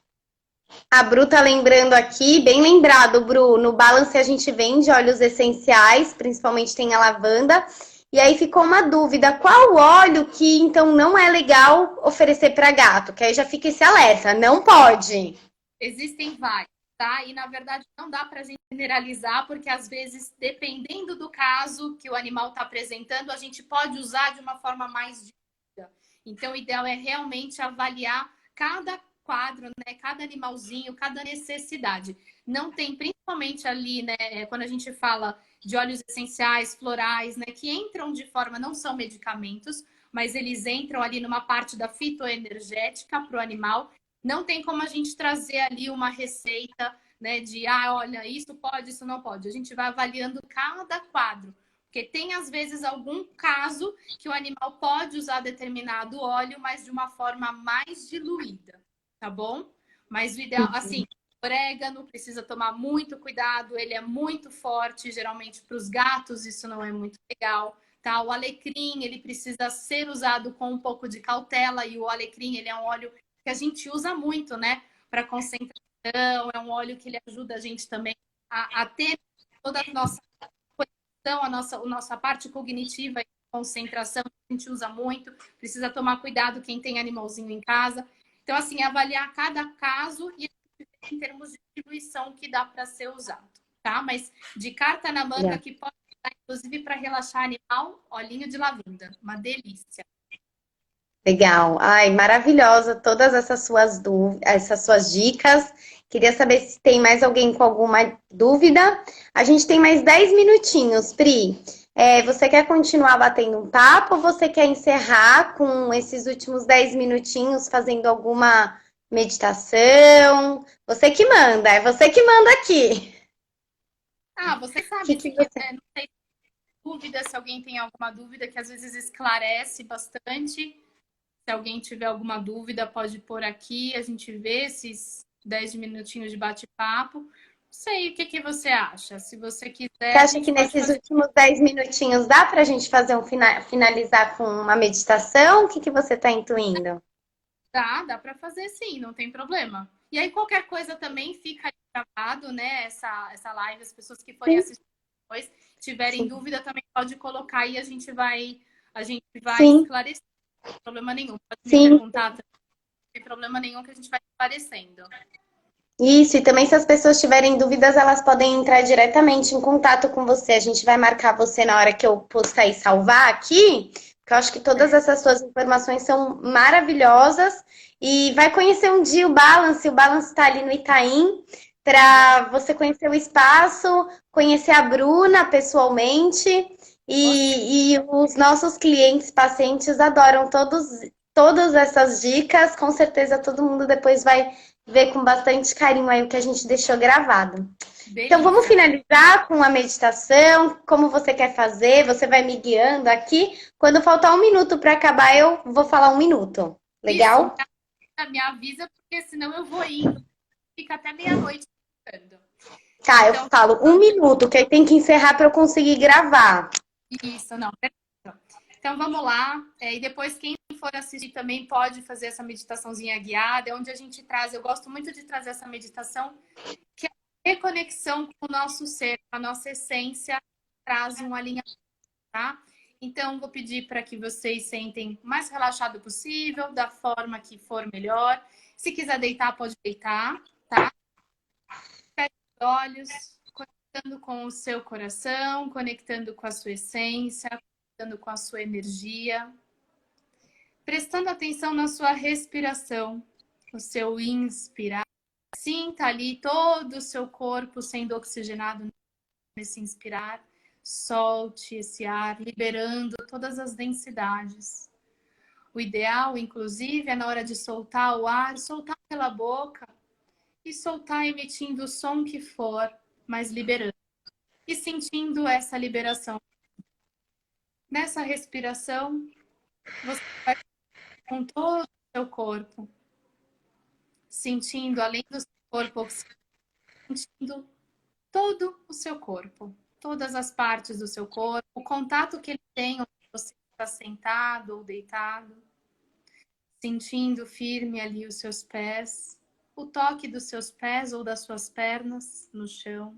a Bru tá lembrando aqui, bem lembrado, Bru, no Balance a gente vende óleos essenciais, principalmente tem a lavanda. E aí ficou uma dúvida, qual óleo que então não é legal oferecer para gato? Que aí já fica esse alerta, não pode. Existem vários, tá? E na verdade não dá para generalizar, porque às vezes, dependendo do caso que o animal está apresentando, a gente pode usar de uma forma mais diluída. Então, o ideal é realmente avaliar cada quadro, né? Cada animalzinho, cada necessidade. Não tem, principalmente ali, né? Quando a gente fala de óleos essenciais, florais, né? Que entram de forma, não são medicamentos, mas eles entram ali numa parte da fitoenergética para o animal. Não tem como a gente trazer ali uma receita, né, de, olha, isso pode, isso não pode. A gente vai avaliando cada quadro. Porque tem, às vezes, algum caso que o animal pode usar determinado óleo, mas de uma forma mais diluída, tá bom? Mas o ideal, assim, orégano precisa tomar muito cuidado, ele é muito forte, geralmente para os gatos isso não é muito legal, tá? O alecrim, ele precisa ser usado com um pouco de cautela, e o alecrim, ele é um óleo que a gente usa muito, né, para concentração, é um óleo que ele ajuda a gente também a ter toda a nossa conexão, a nossa parte cognitiva e concentração, a gente usa muito, precisa tomar cuidado quem tem animalzinho em casa. Então, assim, avaliar cada caso e em termos de distribuição que dá para ser usado, tá? Mas de carta na manga que pode usar, inclusive, para relaxar animal, olhinho de lavanda, uma delícia. Legal. Ai, maravilhosa todas essas suas dicas. Queria saber se tem mais alguém com alguma dúvida. A gente tem mais 10 minutinhos, Pri. Você quer continuar batendo um papo ou você quer encerrar com esses últimos 10 minutinhos fazendo alguma meditação? Você que manda, é você que manda aqui. Você sabe, Que você... não tem dúvida, se alguém tem alguma dúvida, que às vezes esclarece bastante. Se alguém tiver alguma dúvida, pode pôr aqui, a gente vê esses 10 minutinhos de bate-papo. Não sei, o que você acha? Se você quiser, Você acha que nesses últimos 10 minutinhos dá para a gente fazer finalizar com uma meditação? O que você está intuindo? Dá para fazer sim, não tem problema. E aí, qualquer coisa também fica gravado, né? Essa live, as pessoas que forem assistir depois, tiverem dúvida, também pode colocar e a gente vai esclarecer. Não tem problema nenhum. Pode me perguntar, não tem problema nenhum que a gente vai esclarecendo. Isso, e também se as pessoas tiverem dúvidas, elas podem entrar diretamente em contato com você. A gente vai marcar você na hora que eu postar e salvar aqui, porque eu acho que todas essas suas informações são maravilhosas. E vai conhecer um dia o Balance está ali no Itaim, para você conhecer o espaço, conhecer a Bruna pessoalmente. E os nossos clientes, pacientes adoram todos todas essas dicas. Com certeza todo mundo depois vai ver com bastante carinho aí o que a gente deixou gravado. Então vamos Delícia. finalizar com a meditação. Como você quer fazer? Você vai me guiando aqui. Quando faltar 1 minuto para acabar, eu vou falar 1 minuto. Isso, Legal? me avisa, porque senão eu vou indo. Fica até meia-noite. Tá, eu Então, falo 1 minuto, que aí tem que encerrar para eu conseguir gravar. isso, não. Perfeito. Então vamos lá. E depois, quem for assistir também pode fazer essa meditaçãozinha guiada, onde a gente traz. Eu gosto muito de trazer essa meditação, que é a reconexão com o nosso ser, com a nossa essência, traz um alinhamento, tá? Então, vou pedir para que vocês sentem o mais relaxado possível, da forma que for melhor. Se quiser deitar, pode deitar, tá? Feche os olhos, conectando com o seu coração, conectando com a sua essência, conectando com a sua energia. Prestando atenção na sua respiração, o seu inspirar. Sinta ali todo o seu corpo sendo oxigenado nesse inspirar. Solte esse ar, liberando todas as densidades. O ideal, inclusive, é na hora de soltar o ar, soltar pela boca e soltar emitindo o som que for, mas liberando. E sentindo essa liberação. Nessa respiração, você vai com todo o seu corpo, sentindo, além do seu corpo, sentindo todo o seu corpo, todas as partes do seu corpo, o contato que ele tem onde você está sentado ou deitado, sentindo firme ali os seus pés, o toque dos seus pés ou das suas pernas no chão.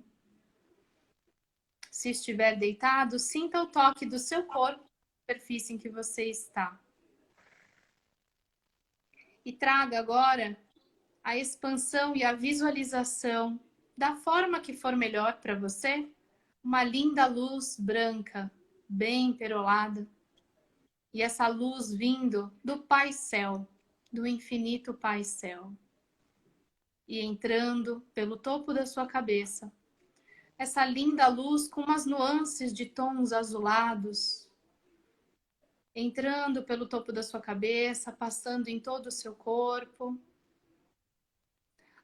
Se estiver deitado, sinta o toque do seu corpo na superfície em que você está. E traga agora a expansão e a visualização da forma que for melhor para você, uma linda luz branca, bem perolada. E essa luz vindo do Pai Céu, do infinito Pai Céu. E entrando pelo topo da sua cabeça. Essa linda luz com umas nuances de tons azulados. Entrando pelo topo da sua cabeça, passando em todo o seu corpo.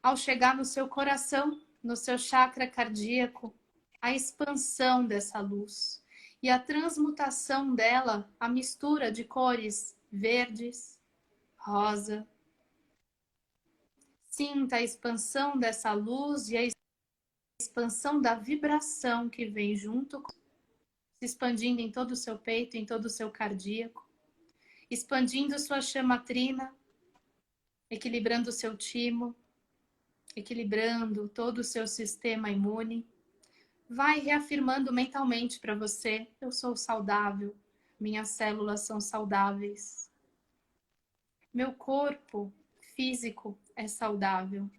Ao chegar no seu coração, no seu chakra cardíaco, a expansão dessa luz e a transmutação dela, a mistura de cores verdes, rosa. Sinta a expansão dessa luz e a expansão da vibração que vem junto, se expandindo em todo o seu peito, em todo o seu cardíaco, expandindo sua chama trina, equilibrando o seu timo, equilibrando todo o seu sistema imune. Vai reafirmando mentalmente para você: eu sou saudável, minhas células são saudáveis. Meu corpo físico é saudável.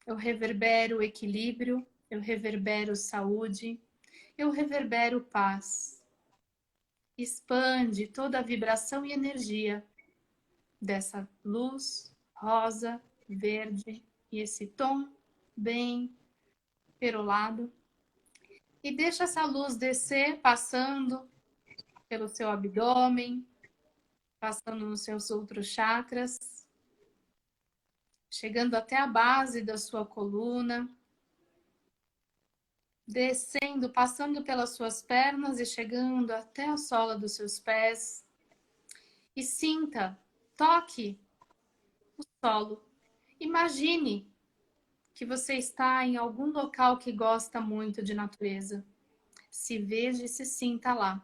Eu reverbero equilíbrio, eu reverbero saúde, eu reverbero paz. Expande toda a vibração e energia dessa luz rosa, verde e esse tom bem perolado. E deixa essa luz descer, passando pelo seu abdômen, passando nos seus outros chakras, chegando até a base da sua coluna, descendo, passando pelas suas pernas e chegando até a sola dos seus pés. E sinta, toque o solo. Imagine que você está em algum local que gosta muito de natureza. Se veja e se sinta lá.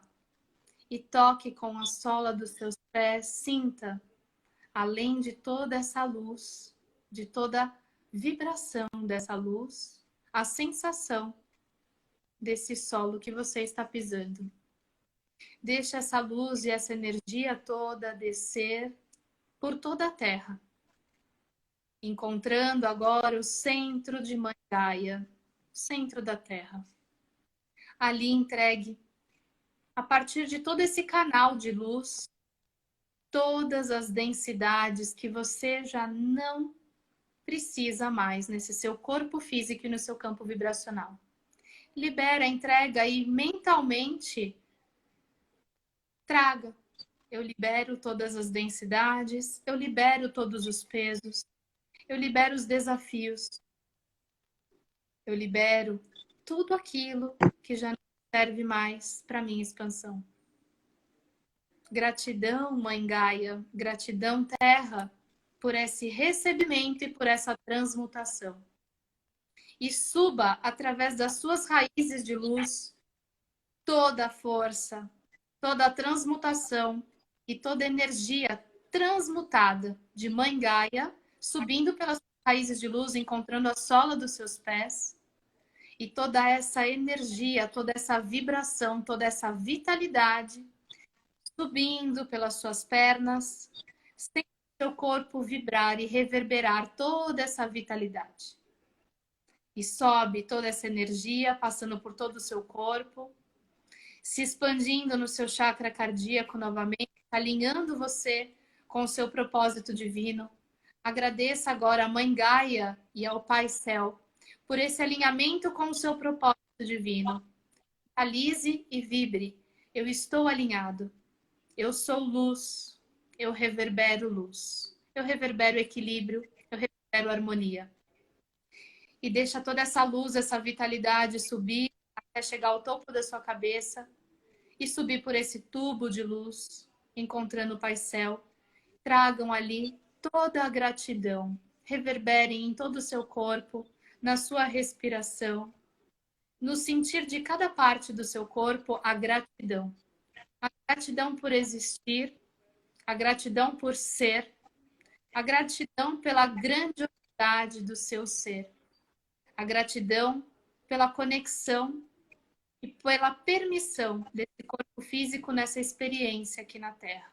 E toque com a sola dos seus pés, sinta, além de toda essa luz, de toda a vibração dessa luz, a sensação desse solo que você está pisando. Deixa essa luz e essa energia toda descer por toda a Terra, encontrando agora o centro de Mãe Gaia, centro da Terra. Ali entregue, a partir de todo esse canal de luz, todas as densidades que você já não precisa mais nesse seu corpo físico e no seu campo vibracional. Libera, entrega e mentalmente traga eu libero todas as densidades, eu libero todos os pesos, eu libero os desafios, eu libero tudo aquilo que já não serve mais para minha expansão. Gratidão, Mãe Gaia, gratidão, Terra, por esse recebimento e por essa transmutação. E suba através das suas raízes de luz toda a força, toda a transmutação e toda a energia transmutada de Mãe Gaia, subindo pelas raízes de luz, encontrando a sola dos seus pés. E toda essa energia, toda essa vibração, toda essa vitalidade subindo pelas suas pernas, sem seu corpo vibrar e reverberar toda essa vitalidade. E sobe toda essa energia, passando por todo o seu corpo, se expandindo no seu chakra cardíaco novamente, alinhando você com o seu propósito divino. Agradeça agora a Mãe Gaia e ao Pai Céu por esse alinhamento com o seu propósito divino. Vitalize e vibre. Eu estou alinhado. Eu sou luz. Eu reverbero luz. Eu reverbero equilíbrio. Eu reverbero harmonia. E deixa toda essa luz, essa vitalidade subir até chegar ao topo da sua cabeça e subir por esse tubo de luz, encontrando o Pai Céu. Tragam ali toda a gratidão. Reverberem em todo o seu corpo, na sua respiração, no sentir de cada parte do seu corpo a gratidão. A gratidão por existir, a gratidão por ser, a gratidão pela grandiosidade do seu ser, a gratidão pela conexão e pela permissão desse corpo físico nessa experiência aqui na Terra.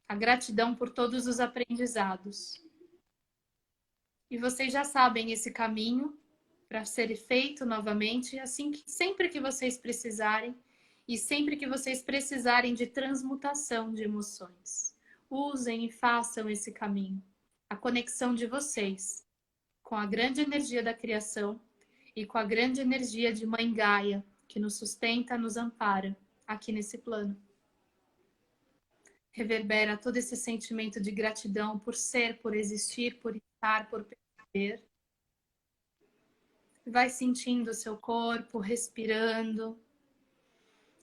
A gratidão por todos os aprendizados. E vocês já sabem esse caminho para ser feito novamente, assim que sempre que vocês precisarem e sempre que vocês precisarem de transmutação de emoções. Usem e façam esse caminho. A conexão de vocês com a grande energia da criação e com a grande energia de Mãe Gaia, que nos sustenta, nos ampara aqui nesse plano. Reverbera todo esse sentimento de gratidão por ser, por existir, por estar, por perceber. Vai sentindo o seu corpo, respirando,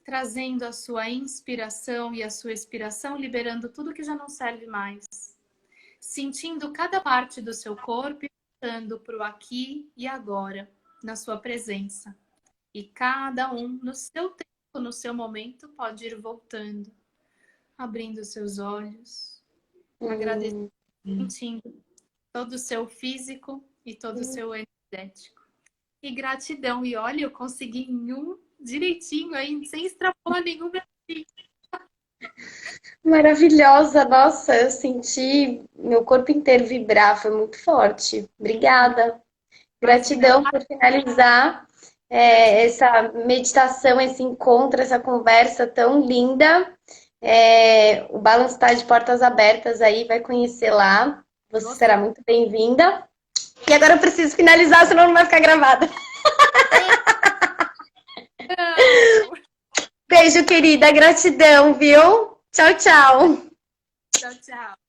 trazendo a sua inspiração e a sua expiração, liberando tudo que já não serve mais. Sentindo cada parte do seu corpo e voltando para o aqui e agora, na sua presença. E cada um, no seu tempo, no seu momento, pode ir voltando, abrindo seus olhos, agradecendo, sentindo todo o seu físico e todo o seu energético. E gratidão. E olha, eu consegui em um direitinho aí, sem extrapolar nenhum. Maravilhosa, nossa, eu senti meu corpo inteiro vibrar, foi muito forte. Obrigada. Gratidão por finalizar essa meditação, esse encontro, essa conversa tão linda. O Balance está de portas abertas aí, vai conhecer lá. Você será muito bem-vinda. E agora eu preciso finalizar, senão não vai ficar gravada. Beijo, querida. Gratidão, viu? Tchau, tchau. Tchau, tchau.